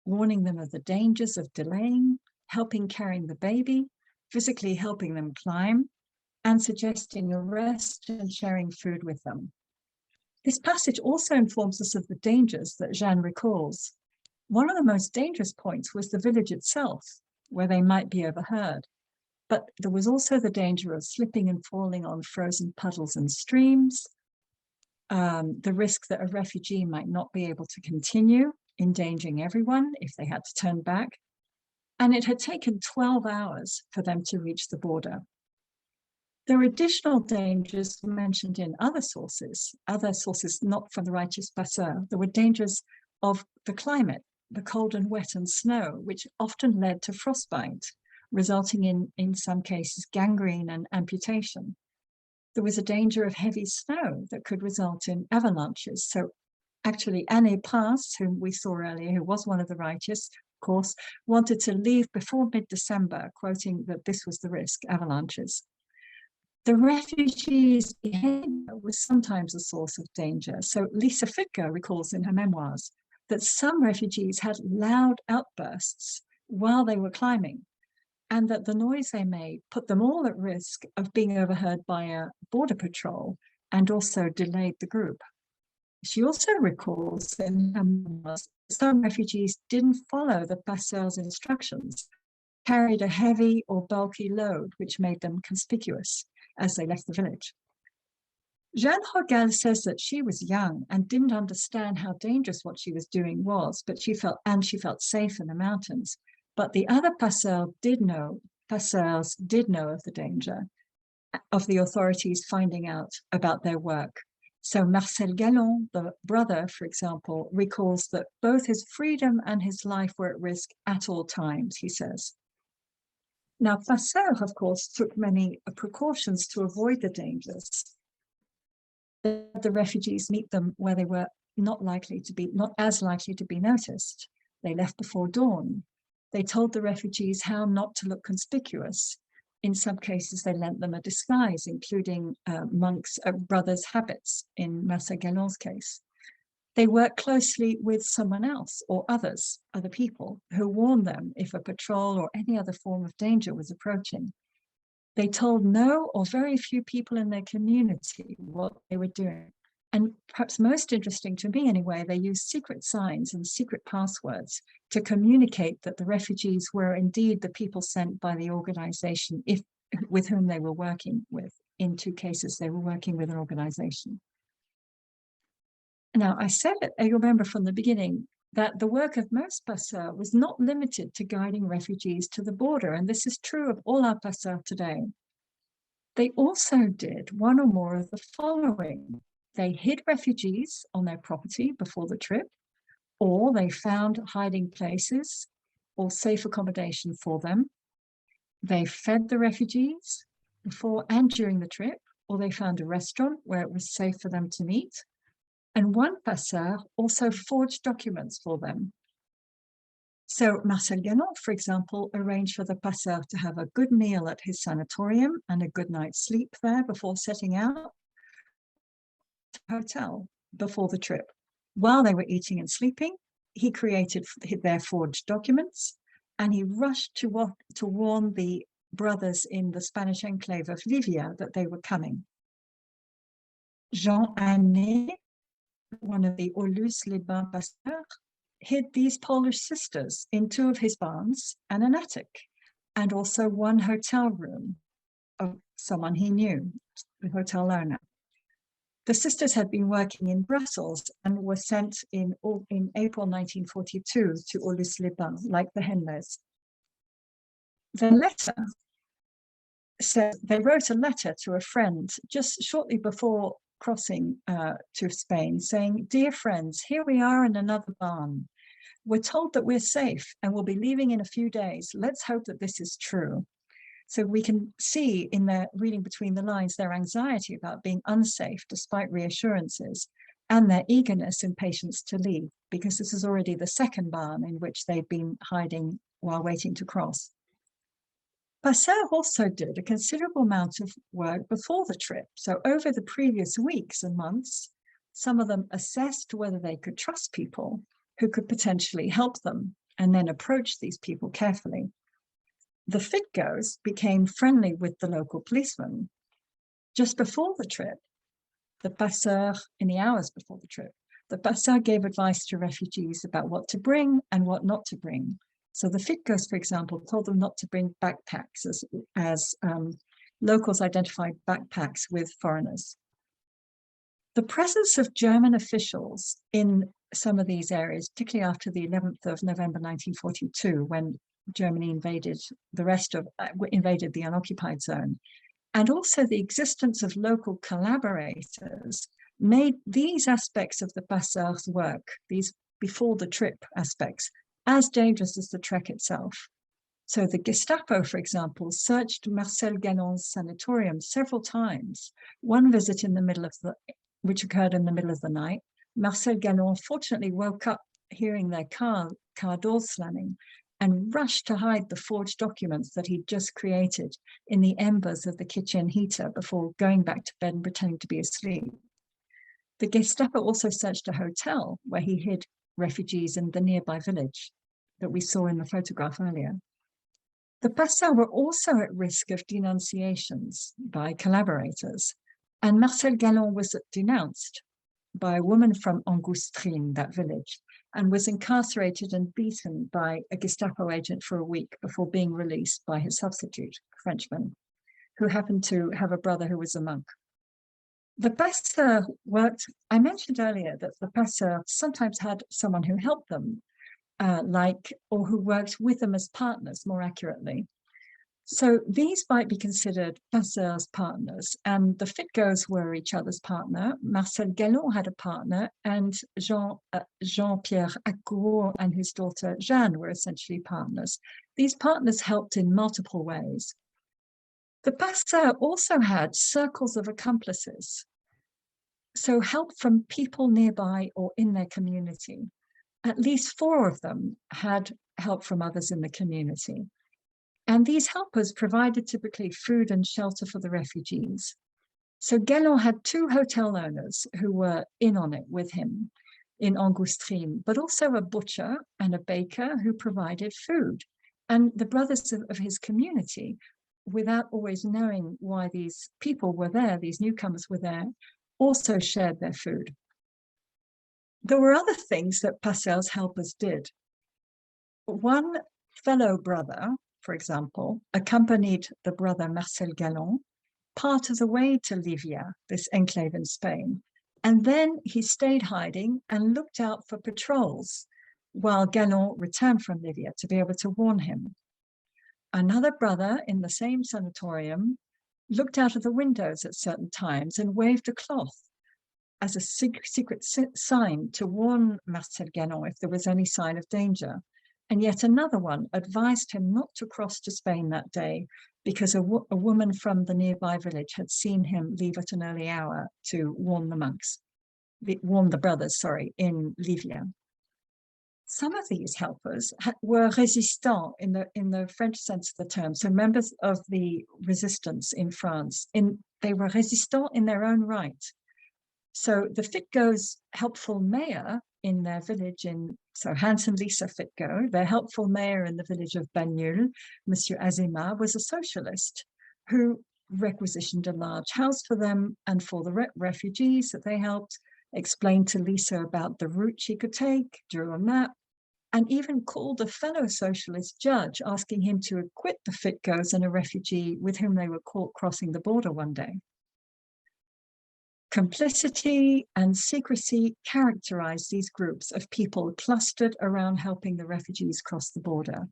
warning them of the dangers of delaying, helping carrying the baby, physically helping them climb, and suggesting a rest and sharing food with them. This passage also informs us of the dangers that Jeanne recalls. One of the most dangerous points was the village itself, where they might be overheard. But there was also the danger of slipping and falling on frozen puddles and streams, the risk that a refugee might not be able to continue, endangering everyone if they had to turn back. And it had taken 12 hours for them to reach the border. There were additional dangers mentioned in other sources not from the righteous passeur. There were dangers of the climate, the cold and wet and snow, which often led to frostbite, resulting in some cases, gangrene and amputation. There was a danger of heavy snow that could result in avalanches. So actually, Anne Prince, whom we saw earlier, who was one of the righteous, of course, wanted to leave before mid-December, quoting that this was the risk, avalanches. The refugees' behavior was sometimes a source of danger. So Lisa Fitger recalls in her memoirs that some refugees had loud outbursts while they were climbing, and that the noise they made put them all at risk of being overheard by a border patrol and also delayed the group. She also recalls in her memoirs some refugees didn't follow the passeur's instructions, carried a heavy or bulky load, which made them conspicuous as they left the village. Jeanne Rogal says that she was young and didn't understand how dangerous what she was doing was, but she felt safe in the mountains. But the other passeurs did know of the danger of the authorities finding out about their work. So Marcel Gallon, the brother, for example, recalls that both his freedom and his life were at risk at all times, he says. Now, passeurs, of course, took many precautions to avoid the dangers. The refugees meet them where they were not as likely to be noticed. They left before dawn. They told the refugees how not to look conspicuous. In some cases, they lent them a disguise, including brothers' habits in Marcel Gallon's case. They worked closely with someone else or other people who warned them if a patrol or any other form of danger was approaching. They told no or very few people in their community what they were doing. And perhaps most interesting to me anyway, they used secret signs and secret passwords to communicate that the refugees were indeed the people sent by the organization with whom they were working with. In two cases, they were working with an organization. Now, I said that you remember from the beginning that the work of most passeurs was not limited to guiding refugees to the border, and this is true of all our passeurs today. They also did one or more of the following. They hid refugees on their property before the trip, or they found hiding places or safe accommodation for them. They fed the refugees before and during the trip, or they found a restaurant where it was safe for them to meet. And one passeur also forged documents for them. So Marcel Gallon, for example, arranged for the passeur to have a good meal at his sanatorium and a good night's sleep there before setting out to the hotel before the trip. While they were eating and sleeping, he created their forged documents, and he rushed to warn the brothers in the Spanish enclave of Livia that they were coming. Jean Annet, one of the Aulus-les-Bains passeurs, hid these Polish sisters in two of his barns and an attic, and also one hotel room of someone he knew, the hotel owner. The sisters had been working in Brussels and were sent in April 1942 to Aulus-les-Bains, like the Henles. The letter said they wrote a letter to a friend just shortly before crossing to Spain, saying, "Dear friends, here we are in another barn. We're told that we're safe and we'll be leaving in a few days. Let's hope that this is true." So we can see in their reading between the lines their anxiety about being unsafe despite reassurances, and their eagerness and patience to leave, because this is already the second barn in which they've been hiding while waiting to cross. Passeur also did a considerable amount of work before the trip. So over the previous weeks and months, some of them assessed whether they could trust people who could potentially help them, and then approach these people carefully. The Fitgos became friendly with the local policeman. Just before the trip, the passeur, in the hours before the trip, The passeur gave advice to refugees about what to bring and what not to bring. So the Ficos, for example, told them not to bring backpacks as locals identified backpacks with foreigners. The presence of German officials in some of these areas, particularly after the 11th of November 1942, when Germany invaded the unoccupied zone, and also the existence of local collaborators, made these aspects of the passeurs' work, these before the trip aspects, as dangerous as the trek itself. So the Gestapo, for example, searched Marcel Gallon's sanatorium several times. One visit which occurred in the middle of the night. Marcel Gallon fortunately woke up hearing their car doors slamming and rushed to hide the forged documents that he'd just created in the embers of the kitchen heater before going back to bed and pretending to be asleep. The Gestapo also searched a hotel where he hid refugees in the nearby village that we saw in the photograph earlier. The passeurs were also at risk of denunciations by collaborators, and Marcel Gallon was denounced by a woman from Angoustrine, that village, and was incarcerated and beaten by a Gestapo agent for a week before being released by his substitute, a Frenchman, who happened to have a brother who was a monk. The passeur worked, I mentioned earlier that the passeur sometimes had someone who helped them, or who worked with them as partners, more accurately. So these might be considered passeurs' partners, and the Ficos were each other's partner. Marcel Gallon had a partner, and Jean-Pierre Accourt and his daughter Jeanne were essentially partners. These partners helped in multiple ways. The passeur also had circles of accomplices, so help from people nearby or in their community. At least 4 of them had help from others in the community. And these helpers provided typically food and shelter for the refugees. So Gallon had 2 hotel owners who were in on it with him in Angoustrine, but also a butcher and a baker who provided food. And the brothers of his community, without always knowing why these people were there, these newcomers were there, also shared their food. There were other things that passeurs' helpers did. One fellow brother, for example, accompanied the brother Marcel Gallon part of the way to Livia, this enclave in Spain, and then he stayed hiding and looked out for patrols while Gallon returned from Livia to be able to warn him. Another brother in the same sanatorium looked out of the windows at certain times and waved a cloth as a secret sign to warn Marcel Gallon if there was any sign of danger. And yet another one advised him not to cross to Spain that day because a woman from the nearby village had seen him leave at an early hour to warn the brothers, in Livia. Some of these helpers were résistants in the French sense of the term, so members of the resistance in France. They were résistants in their own right. So the Ficos' helpful mayor in their village Hans and Lisa Ficco, their helpful mayor in the village of Bagnoul, Monsieur Azema, was a socialist who requisitioned a large house for them and for the refugees that they helped, explained to Lisa about the route she could take, drew a map, and even called a fellow socialist judge asking him to acquit the Ficos and a refugee with whom they were caught crossing the border one day. Complicity and secrecy characterized these groups of people clustered around helping the refugees cross the border.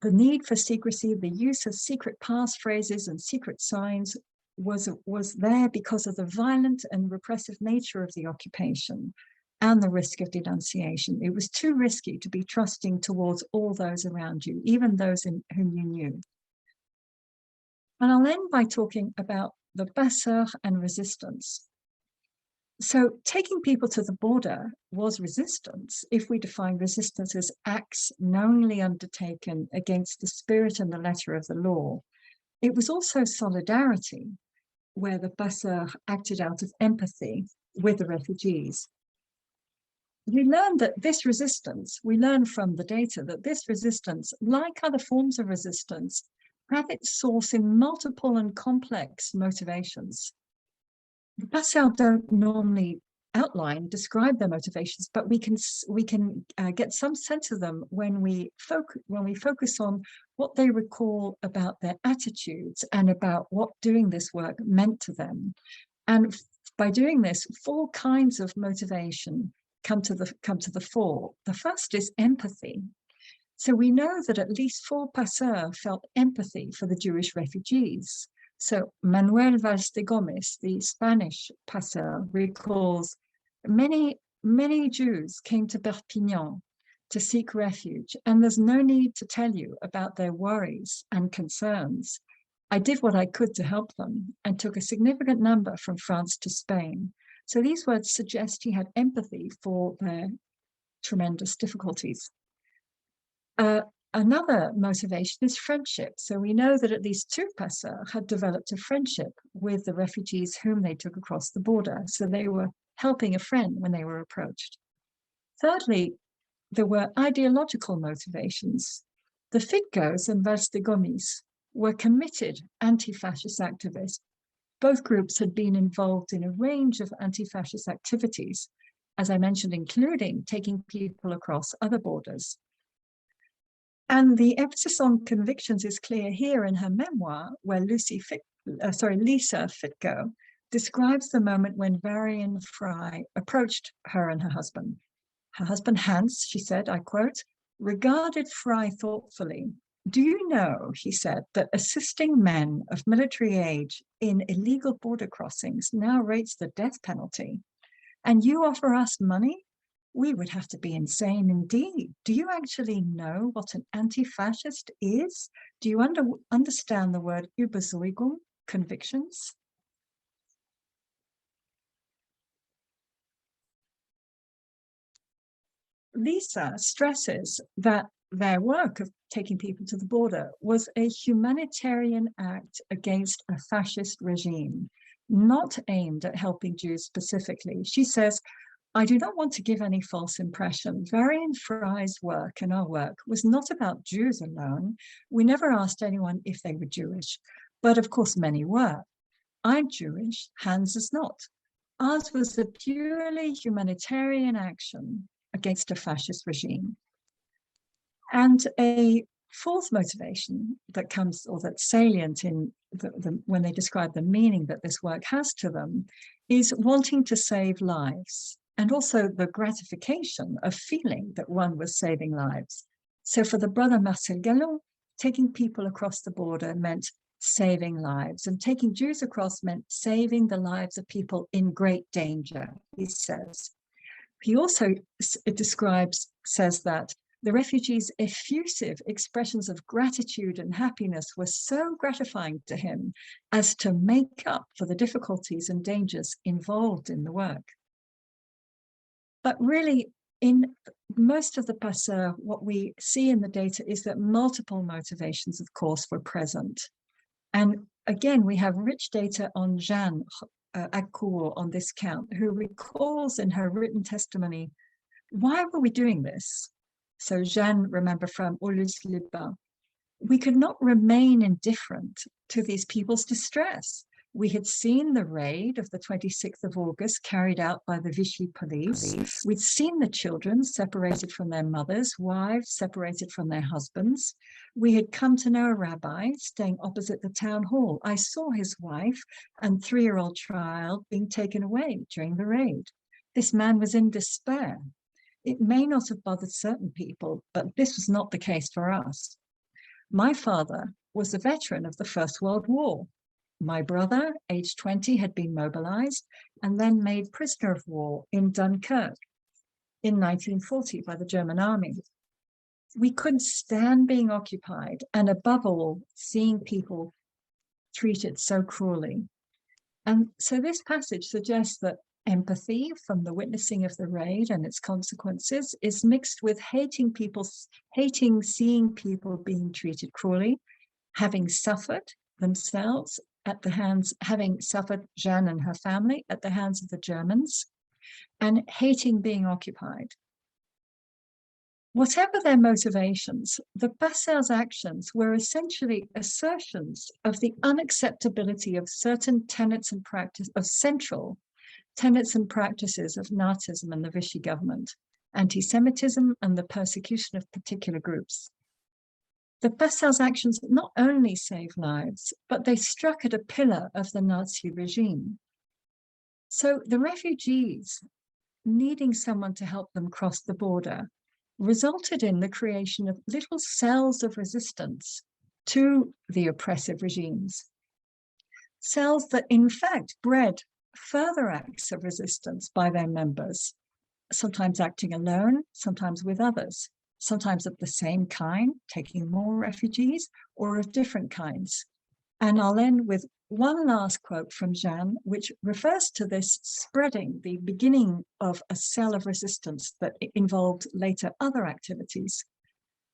The need for secrecy, the use of secret passphrases and secret signs was there because of the violent and repressive nature of the occupation and the risk of denunciation. It was too risky to be trusting towards all those around you, even those whom you knew. And I'll end by talking about the passeur and resistance. So taking people to the border was resistance if we define resistance as acts knowingly undertaken against the spirit and the letter of the law. It was also solidarity, where the passeur acted out of empathy with the refugees. We learned that this resistance, we learned from the data that this resistance, like other forms of resistance, have its source in multiple and complex motivations. The passeurs don't normally outline, describe their motivations, but we can get some sense of them when we focus on what they recall about their attitudes and about what doing this work meant to them. And by doing this, 4 kinds of motivation come to the fore. The first is empathy. So we know that at least 4 passeurs felt empathy for the Jewish refugees. So Manuel Valls de Gomez, the Spanish passeur, recalls many Jews came to Perpignan to seek refuge, and there's no need to tell you about their worries and concerns. I did what I could to help them and took a significant number from France to Spain. So these words suggest he had empathy for their tremendous difficulties. Another motivation is friendship. So we know that at least 2 passeurs had developed a friendship with the refugees whom they took across the border. So they were helping a friend when they were approached. Thirdly, there were ideological motivations. The Fitgos and Valls de Gomez were committed anti-fascist activists. Both groups had been involved in a range of anti-fascist activities, as I mentioned, including taking people across other borders. And the emphasis on convictions is clear here in her memoir, where Lisa Fitgo describes the moment when Varian Fry approached her and her husband. Her husband, Hans, she said, I quote, regarded Fry thoughtfully. Do you know, he said, that assisting men of military age in illegal border crossings now rates the death penalty? And you offer us money? We would have to be insane indeed. Do you actually know what an anti-fascist is? Do you understand the word Überzeugung, convictions? Lisa stresses that their work of taking people to the border was a humanitarian act against a fascist regime, not aimed at helping Jews specifically. She says, I do not want to give any false impression. Varian Fry's work and our work was not about Jews alone. We never asked anyone if they were Jewish, but of course many were. I'm Jewish, Hans is not. Ours was a purely humanitarian action against a fascist regime. And a fourth motivation that comes, or that's salient in when they describe the meaning that this work has to them, is wanting to save lives, and also the gratification of feeling that one was saving lives. So for the brother Marcel Gallon, taking people across the border meant saving lives, and taking Jews across meant saving the lives of people in great danger, he says. He also says that the refugees' effusive expressions of gratitude and happiness were so gratifying to him as to make up for the difficulties and dangers involved in the work. But really, in most of the passeurs, what we see in the data is that multiple motivations, of course, were present. And again, we have rich data on Jeanne Accourt on this count, who recalls in her written testimony, why were we doing this? So Jeanne, remember, from Aulus-les-Bains, we could not remain indifferent to these people's distress. We had seen the raid of the 26th of August carried out by the Vichy police. We'd seen the children separated from their mothers, wives separated from their husbands. We had come to know a rabbi staying opposite the town hall. I saw his wife and 3-year-old child being taken away during the raid. This man was in despair. It may not have bothered certain people, but this was not the case for us. My father was a veteran of the First World War. My brother, aged 20, had been mobilized and then made prisoner of war in Dunkirk in 1940 by the German army. We couldn't stand being occupied, and above all, seeing people treated so cruelly. And so this passage suggests that empathy from the witnessing of the raid and its consequences is mixed with hating seeing people being treated cruelly, having suffered themselves at the hands, having suffered Jeanne and her family at the hands of the Germans, and hating being occupied. Whatever their motivations, the passeurs' actions were essentially assertions of the unacceptability of certain tenets and practice of central tenets and practices of Nazism and the Vichy government, anti-Semitism and the persecution of particular groups. The passeurs' actions not only saved lives, but they struck at a pillar of the Nazi regime. So the refugees needing someone to help them cross the border resulted in the creation of little cells of resistance to the oppressive regimes. Cells that in fact bred further acts of resistance by their members, sometimes acting alone, sometimes with others, sometimes of the same kind, taking more refugees, or of different kinds. And I'll end with one last quote from Jeanne, which refers to this spreading, the beginning of a cell of resistance that involved later other activities.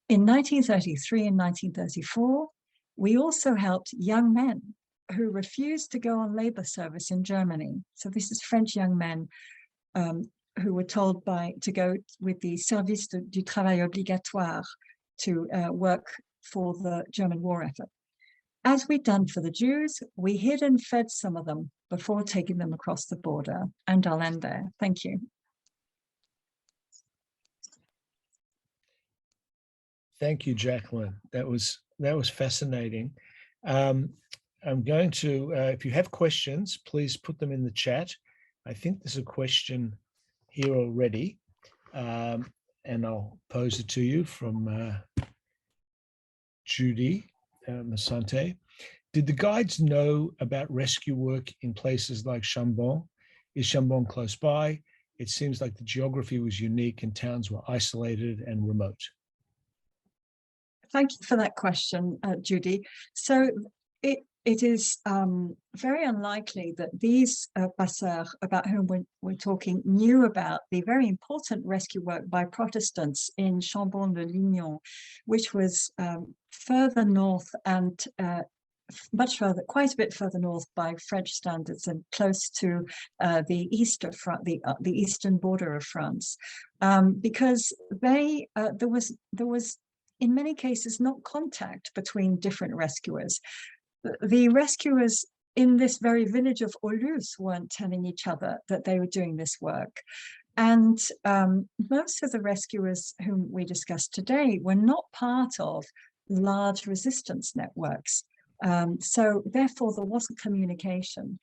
In 1933 and 1934, we also helped young men who refused to go on labor service in Germany. So this is French young men who were told to go with the Service du Travail Obligatoire to work for the German war effort. As we'd done for the Jews, we hid and fed some of them before taking them across the border. And I'll end there. Thank you. Thank you, Jacqueline. That was fascinating. I'm going to, if you have questions, please put them in the chat. I think there's a question here already, and I'll pose it to you from Judy Masante. Did the guides know about rescue work in places like Chambon? Is Chambon close by? It seems like the geography was unique and towns were isolated and remote. Thank you for that question, Judy. So it is very unlikely that these passeurs about whom we're talking knew about the very important rescue work by Protestants in Chambon-de-Lignon, which was further north and much further, quite a bit further north by French standards and close to the east of France, the eastern border of France, because there was in many cases not contact between different rescuers. The rescuers in this very village of Aulus weren't telling each other that they were doing this work. And most of the rescuers whom we discussed today were not part of large resistance networks. So therefore, there wasn't communication.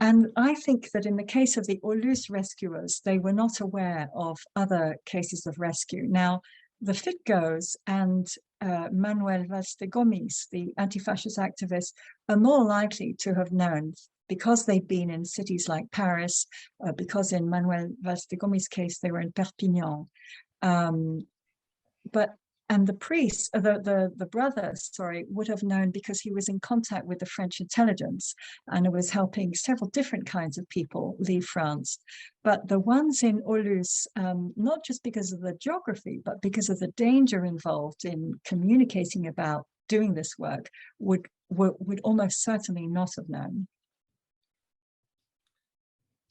And I think that in the case of the Aulus rescuers, they were not aware of other cases of rescue. Now, the Fitgos and Manuel Valls de Gomis, the anti-fascist activist, are more likely to have known because they'd been in cities like Paris, because in Manuel Valls de Gomis' case, they were in Perpignan. And the priest, the brother, would have known because he was in contact with the French intelligence and was helping several different kinds of people leave France. But the ones in Aulus, not just because of the geography, but because of the danger involved in communicating about doing this work, would almost certainly not have known.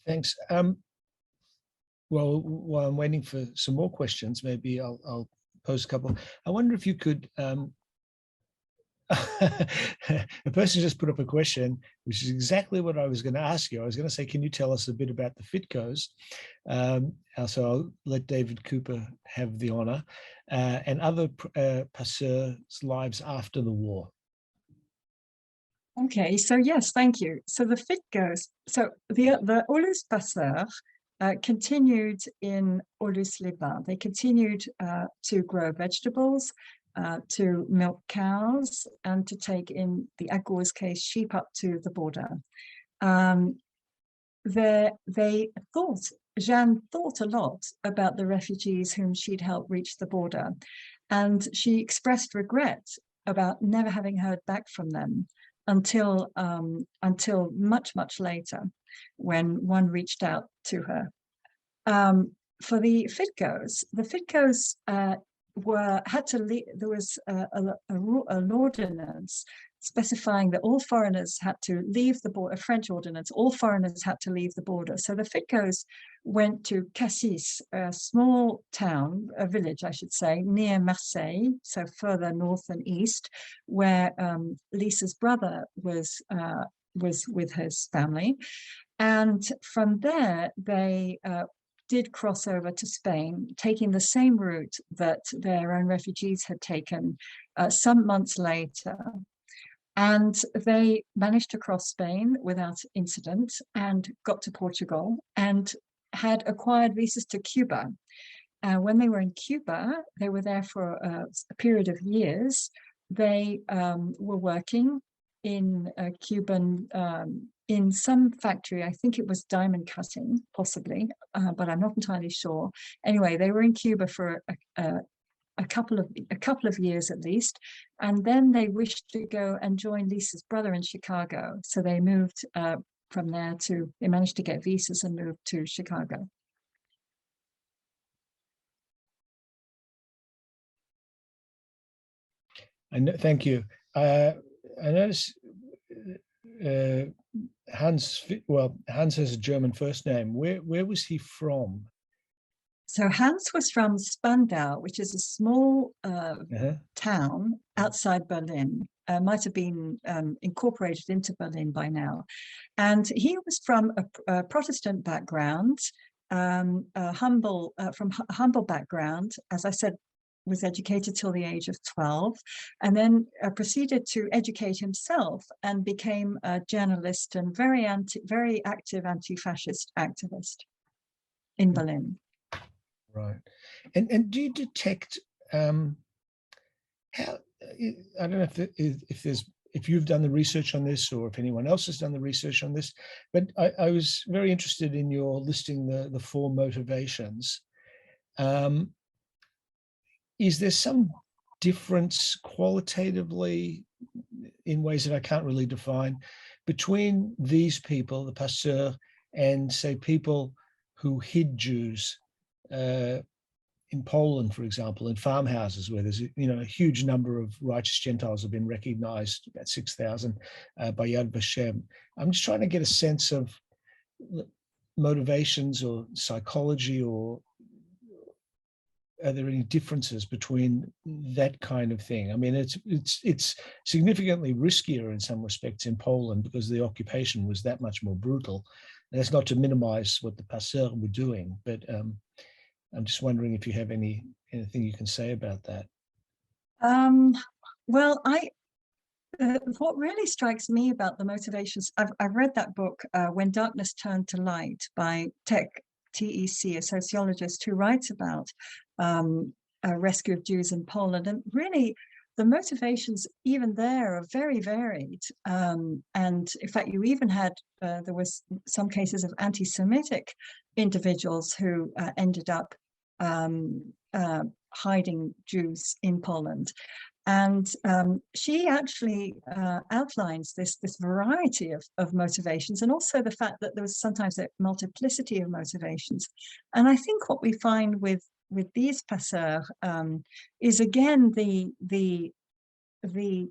Thanks. Well, while I'm waiting for some more questions, maybe I'll pose a couple. I wonder if you could, a person just put up a question, which is exactly what I was going to ask you. I was going to say, can you tell us a bit about the Fitgos? So I'll let David Cooper have the honor, and other passeurs' lives after the war. Okay, so yes, thank you. So the Fitgos, so the Aulus passeurs continued in Aulus-les-Bains. They continued to grow vegetables, to milk cows, and to take, in the Agour's case, sheep up to the border. Jeanne thought a lot about the refugees whom she'd helped reach the border, and she expressed regret about never having heard back from them until much, much later, when one reached out to her. For the Fitgos had to leave. There was an ordinance specifying that all foreigners had to leave the border. A French ordinance, all foreigners had to leave the border. So the Fitgos went to Cassis, a small town, a village, I should say, near Marseille, so further north and east, where Lisa's brother was was with his family. And from there, they did cross over to Spain, taking the same route that their own refugees had taken some months later. And they managed to cross Spain without incident and got to Portugal and had acquired visas to Cuba. When they were in Cuba, they were there for a period of years. They were working in Cuban, in some factory. I think it was diamond cutting, possibly, but I'm not entirely sure. Anyway, they were in Cuba for a couple of years at least, and then they wished to go and join Lisa's brother in Chicago. So they moved from there to. They managed to get visas and moved to Chicago. Thank you. I notice Hans has a German first name. Where was he from? So Hans was from Spandau, which is a small town outside Berlin. Might have been incorporated into Berlin by now. And he was from a Protestant background, from a humble background, as I said, was educated till the age of 12, and then proceeded to educate himself and became a journalist and very active anti-fascist activist in Berlin. Right. And do you detect how, I don't know if you've done the research on this or if anyone else has done the research on this, but I was very interested in your listing the 4 motivations. Is there some difference qualitatively in ways that I can't really define between these people, the passeur, and say people who hid Jews in Poland, for example, in farmhouses where there's a huge number of righteous Gentiles have been recognized, about 6,000 by Yad Vashem. I'm just trying to get a sense of motivations or psychology, or are there any differences between that kind of thing? I mean, it's significantly riskier in some respects in Poland because the occupation was that much more brutal. And that's not to minimize what the passeurs were doing, but I'm just wondering if you have anything you can say about that. Well, what really strikes me about the motivations, I've read that book, When Darkness Turned to Light, by TEC, a sociologist who writes about a rescue of Jews in Poland. And really, the motivations even there are very varied. And in fact, you even had, there was some cases of anti-Semitic individuals who ended up hiding Jews in Poland. And she actually outlines this variety of motivations, and also the fact that there was sometimes a multiplicity of motivations. And I think what we find with these passeurs is again the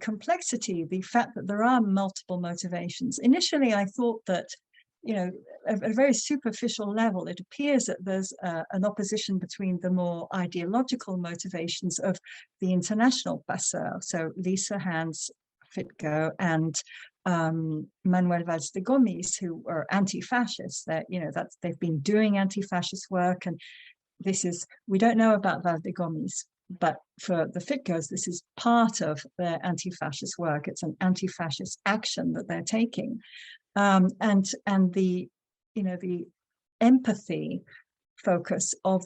complexity, the fact that there are multiple motivations. Initially, I thought that, at a very superficial level, it appears that there's an opposition between the more ideological motivations of the international passeur, so Lisa, Hans, Fitko, and Manuel Valls de Gomis, who are anti-fascists. That they've been doing anti-fascist work, and we don't know about Valls de Gomis, but for the Fitkos, this is part of their anti-fascist work. It's an anti-fascist action that they're taking. And the empathy focus of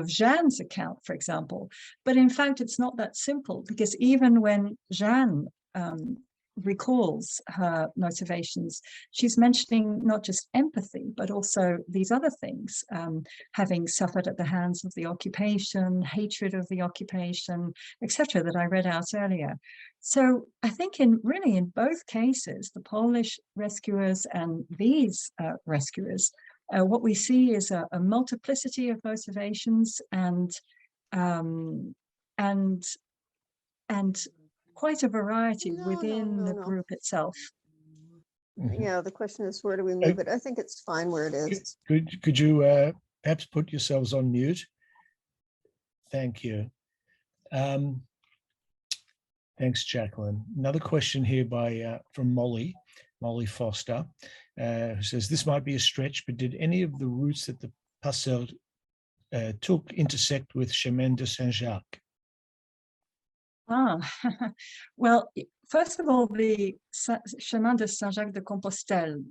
Jeanne's account, for example. But in fact, it's not that simple, because even when Jeanne recalls her motivations, she's mentioning not just empathy, but also these other things, having suffered at the hands of the occupation, hatred of the occupation, etc., that I read out earlier. So I think in both cases, the Polish rescuers and these rescuers, what we see is a multiplicity of motivations and quite a variety within the group itself. Yeah, the question is, where do we move it? I think it's fine where it is. Could you perhaps put yourselves on mute? Thank you. Thanks, Jacqueline. Another question here from Molly. Molly Foster, who says, this might be a stretch, but did any of the routes that the passeurs took intersect with Chemin de Saint-Jacques? Ah, well, first of all, the Chemin de Saint-Jacques de Compostelle,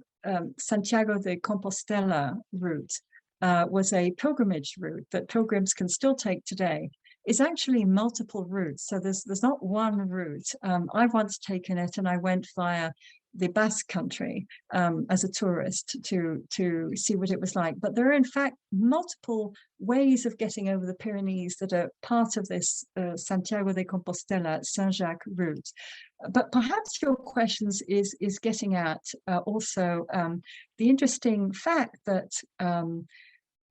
Santiago de Compostela route, was a pilgrimage route that pilgrims can still take today. It's actually multiple routes, so there's not one route. I've once taken it, and I went via the Basque Country as a tourist to see what it was like. But there are in fact multiple ways of getting over the Pyrenees that are part of this Santiago de Compostela Saint-Jacques route. But perhaps your questions is getting at also the interesting fact that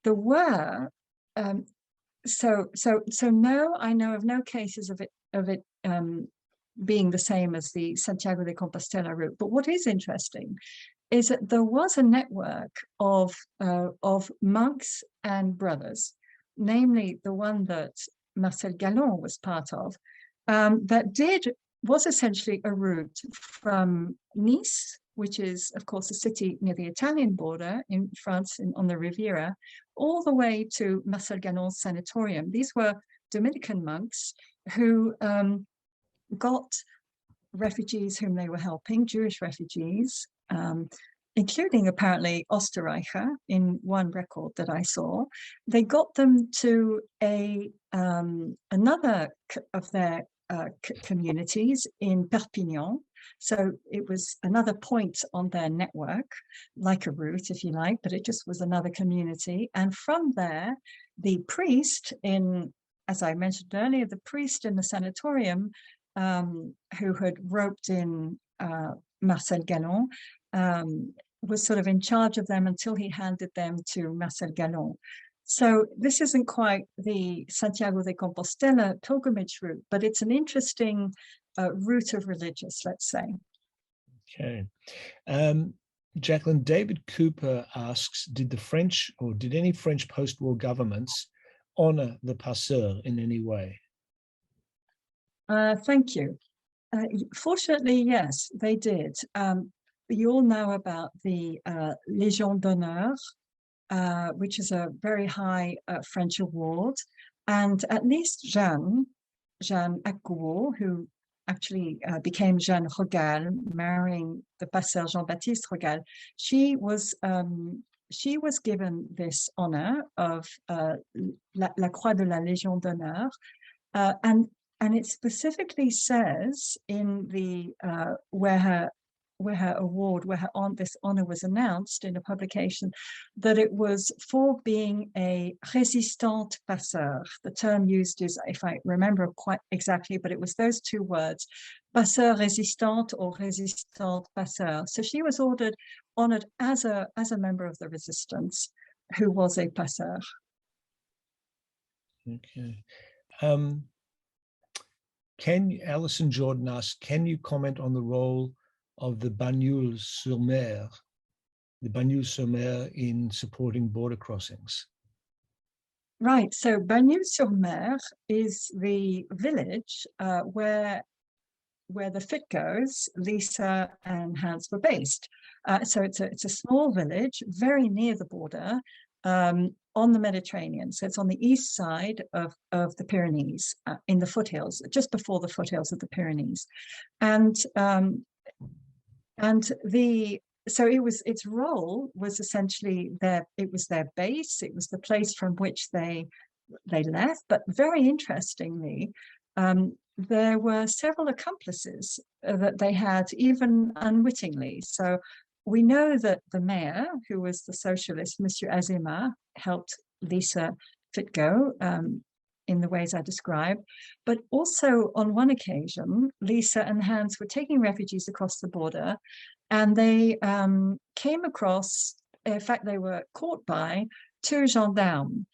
there were so no, I know of no cases of it being the same as the Santiago de Compostela route. But what is interesting is that there was a network of monks and brothers, namely the one that Marcel Gallon was part of, that was essentially a route from Nice, which is, of course, a city near the Italian border in France, on the Riviera, all the way to Marcel Gallon's sanatorium. These were Dominican monks who got refugees whom they were helping, Jewish refugees, including apparently Österreicher in one record that I saw. They got them to another of their communities in Perpignan. So it was another point on their network, like a route, if you like, but it just was another community. And from there, the priest as I mentioned earlier, the priest in the sanatorium who had roped in Marcel Gallon was sort of in charge of them until he handed them to Marcel Gallon. So this isn't quite the Santiago de Compostela pilgrimage route, but it's an interesting route of religious, let's say. Okay. Jacqueline, David Cooper asks, did any French post-war governments honor the passeur in any way? Thank you. Fortunately, yes, they did. You all know about the Légion d'honneur, which is a very high French award. And at least Jeanne Accouot, who actually became Jeanne Rogal, marrying the passeur Jean-Baptiste Rogal, she was given this honor of la Croix de la Légion d'honneur. And it specifically says in the this honor was announced in a publication, that it was for being a résistante passeur. The term used is, if I remember quite exactly, but it was those two words, passeur résistante or résistante passeur. So she was honored as a member of the resistance who was a passeur. Okay. Alison Jordan asks, can you comment on the role of the Bagnols-sur-Mer in supporting border crossings? Right, so Bagnols-sur-Mer is the village where the Fitgos, Lisa and Hans, were based. So it's a small village, very near the border, on the Mediterranean. So it's on the east side of the Pyrenees, in the foothills, just before the foothills of the Pyrenees. So its role was essentially their base. It was the place from which they left. But very interestingly, there were several accomplices that they had, even unwittingly. So we know that the mayor, who was the socialist, Monsieur Azéma, helped Lisa Fitgo in the ways I described. But also on one occasion, Lisa and Hans were taking refugees across the border, and they came across, in fact, they were caught by two gendarmes.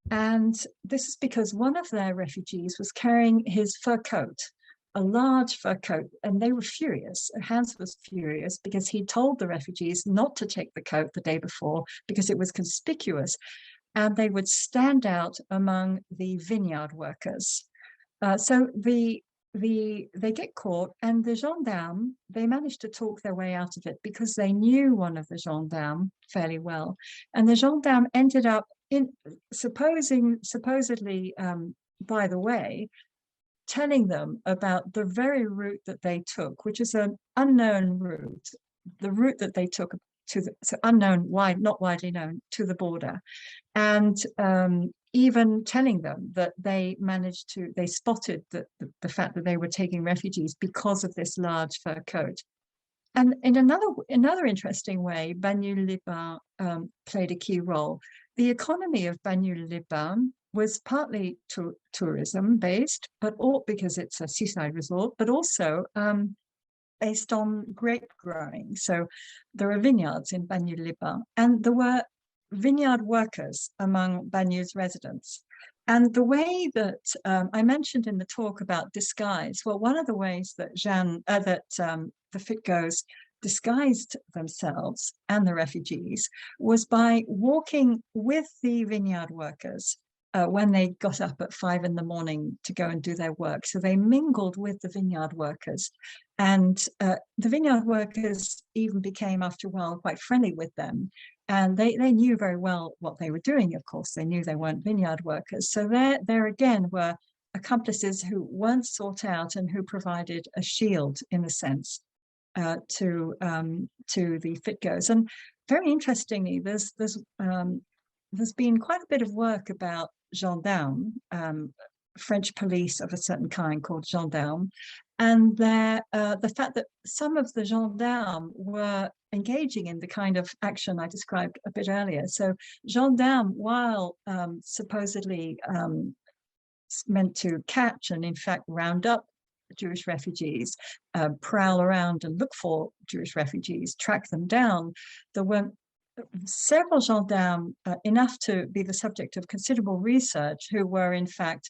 And this is because one of their refugees was carrying his fur coat, a large fur coat, and they were furious. Hans was furious because he told the refugees not to take the coat the day before because it was conspicuous, and they would stand out among the vineyard workers. So the they get caught, and the gendarmes, they managed to talk their way out of it because they knew one of the gendarmes fairly well, and the gendarme ended up in supposedly by the way, telling them about the very route that they took, which is an unknown route, the route that they took to the unknown, not widely known, to the border, and even telling them that they spotted the fact that they were taking refugees because of this large fur coat. And in another interesting way, Bagneux-les-Bains played a key role. The economy of Bagneux-les-Bains was partly tourism based, but all because it's a seaside resort, but also based on grape growing. So there are vineyards in Bagneux-les-Bains, and there were vineyard workers among Bagneux's residents. And the way that I mentioned in the talk about disguise, well, one of the ways that the Fitgoes disguised themselves and the refugees was by walking with the vineyard workers when they got up at 5 a.m. to go and do their work. So they mingled with the vineyard workers, and the vineyard workers even became, after a while, quite friendly with them. And they knew very well what they were doing, of course. They knew they weren't vineyard workers. So there again were accomplices who weren't sought out and who provided a shield, in a sense, to the Fitgoes. And very interestingly, there's been quite a bit of work about gendarmes, French police of a certain kind called gendarmes, and the fact that some of the gendarmes were engaging in the kind of action I described a bit earlier. So gendarmes, while supposedly meant to catch and in fact round up Jewish refugees, prowl around and look for Jewish refugees, track them down, there were several gendarmes, enough to be the subject of considerable research, who were in fact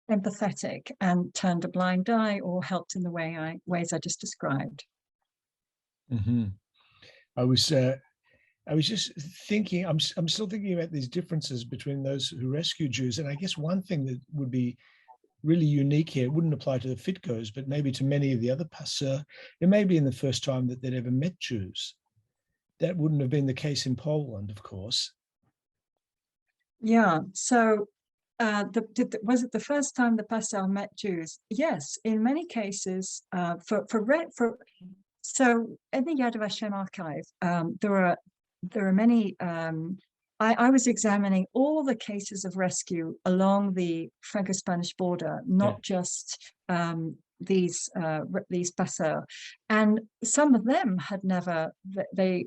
empathetic and turned a blind eye or helped in the ways I just described. Mm-hmm. I was just thinking, I'm still thinking about these differences between those who rescue Jews. And I guess one thing that would be really unique here, it wouldn't apply to the Fitgoes, but maybe to many of the other passeurs, it may be in the first time that they'd ever met Jews. That wouldn't have been the case in Poland, of course. Yeah, so was it the first time the passeurs met Jews? Yes, in many cases, so in the Yad Vashem archive, there are many. I was examining all the cases of rescue along the Franco-Spanish border, not just these passeurs, and some of them had never.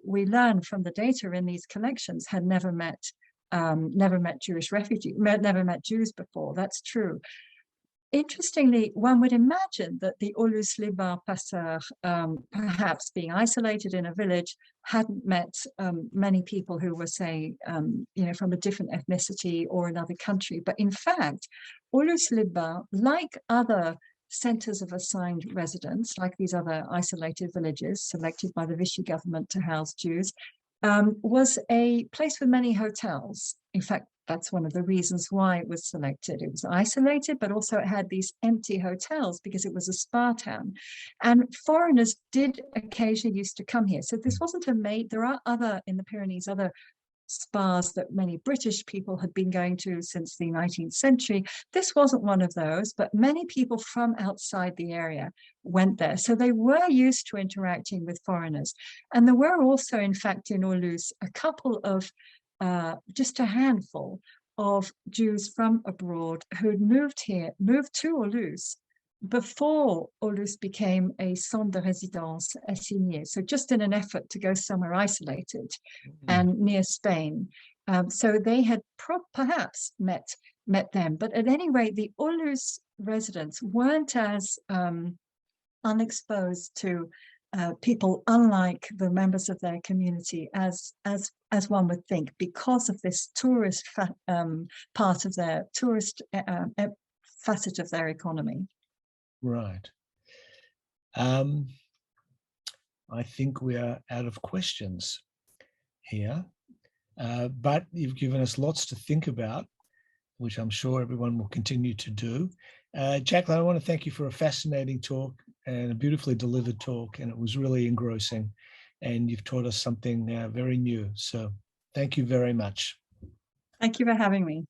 We learned from the data in these collections had never met Jewish refugees, never met Jews before. That's true. Interestingly, one would imagine that the Aulus-les-Bains passeurs, perhaps being isolated in a village, hadn't met many people who were, say, from a different ethnicity or another country. But in fact, Aulus-les-Bains, like other centers of assigned residence, like these other isolated villages selected by the Vichy government to house Jews, was a place with many hotels. In fact, that's one of the reasons why it was selected. It was isolated, but also it had these empty hotels because it was a spa town. And foreigners did occasionally used to come here. So this wasn't a made. There are in the Pyrenees, other spas that many British people had been going to since the 19th century. This wasn't one of those, but many people from outside the area went there. So they were used to interacting with foreigners. And there were also, in fact, in Aulus, a couple of just a handful of Jews from abroad who had moved to Aulus before Aulus became a centre de résidence assigné. So just in an effort to go somewhere isolated and near Spain. So they had perhaps met them. But at any rate, the Aulus residents weren't as unexposed to people unlike the members of their community as one would think, because of this tourist part of their tourist facet of their economy. Right. I think we are out of questions here, but you've given us lots to think about, which I'm sure everyone will continue to do. Jacqueline, I want to thank you for a fascinating talk and a beautifully delivered talk, and it was really engrossing. And you've taught us something very new. So thank you very much. Thank you for having me.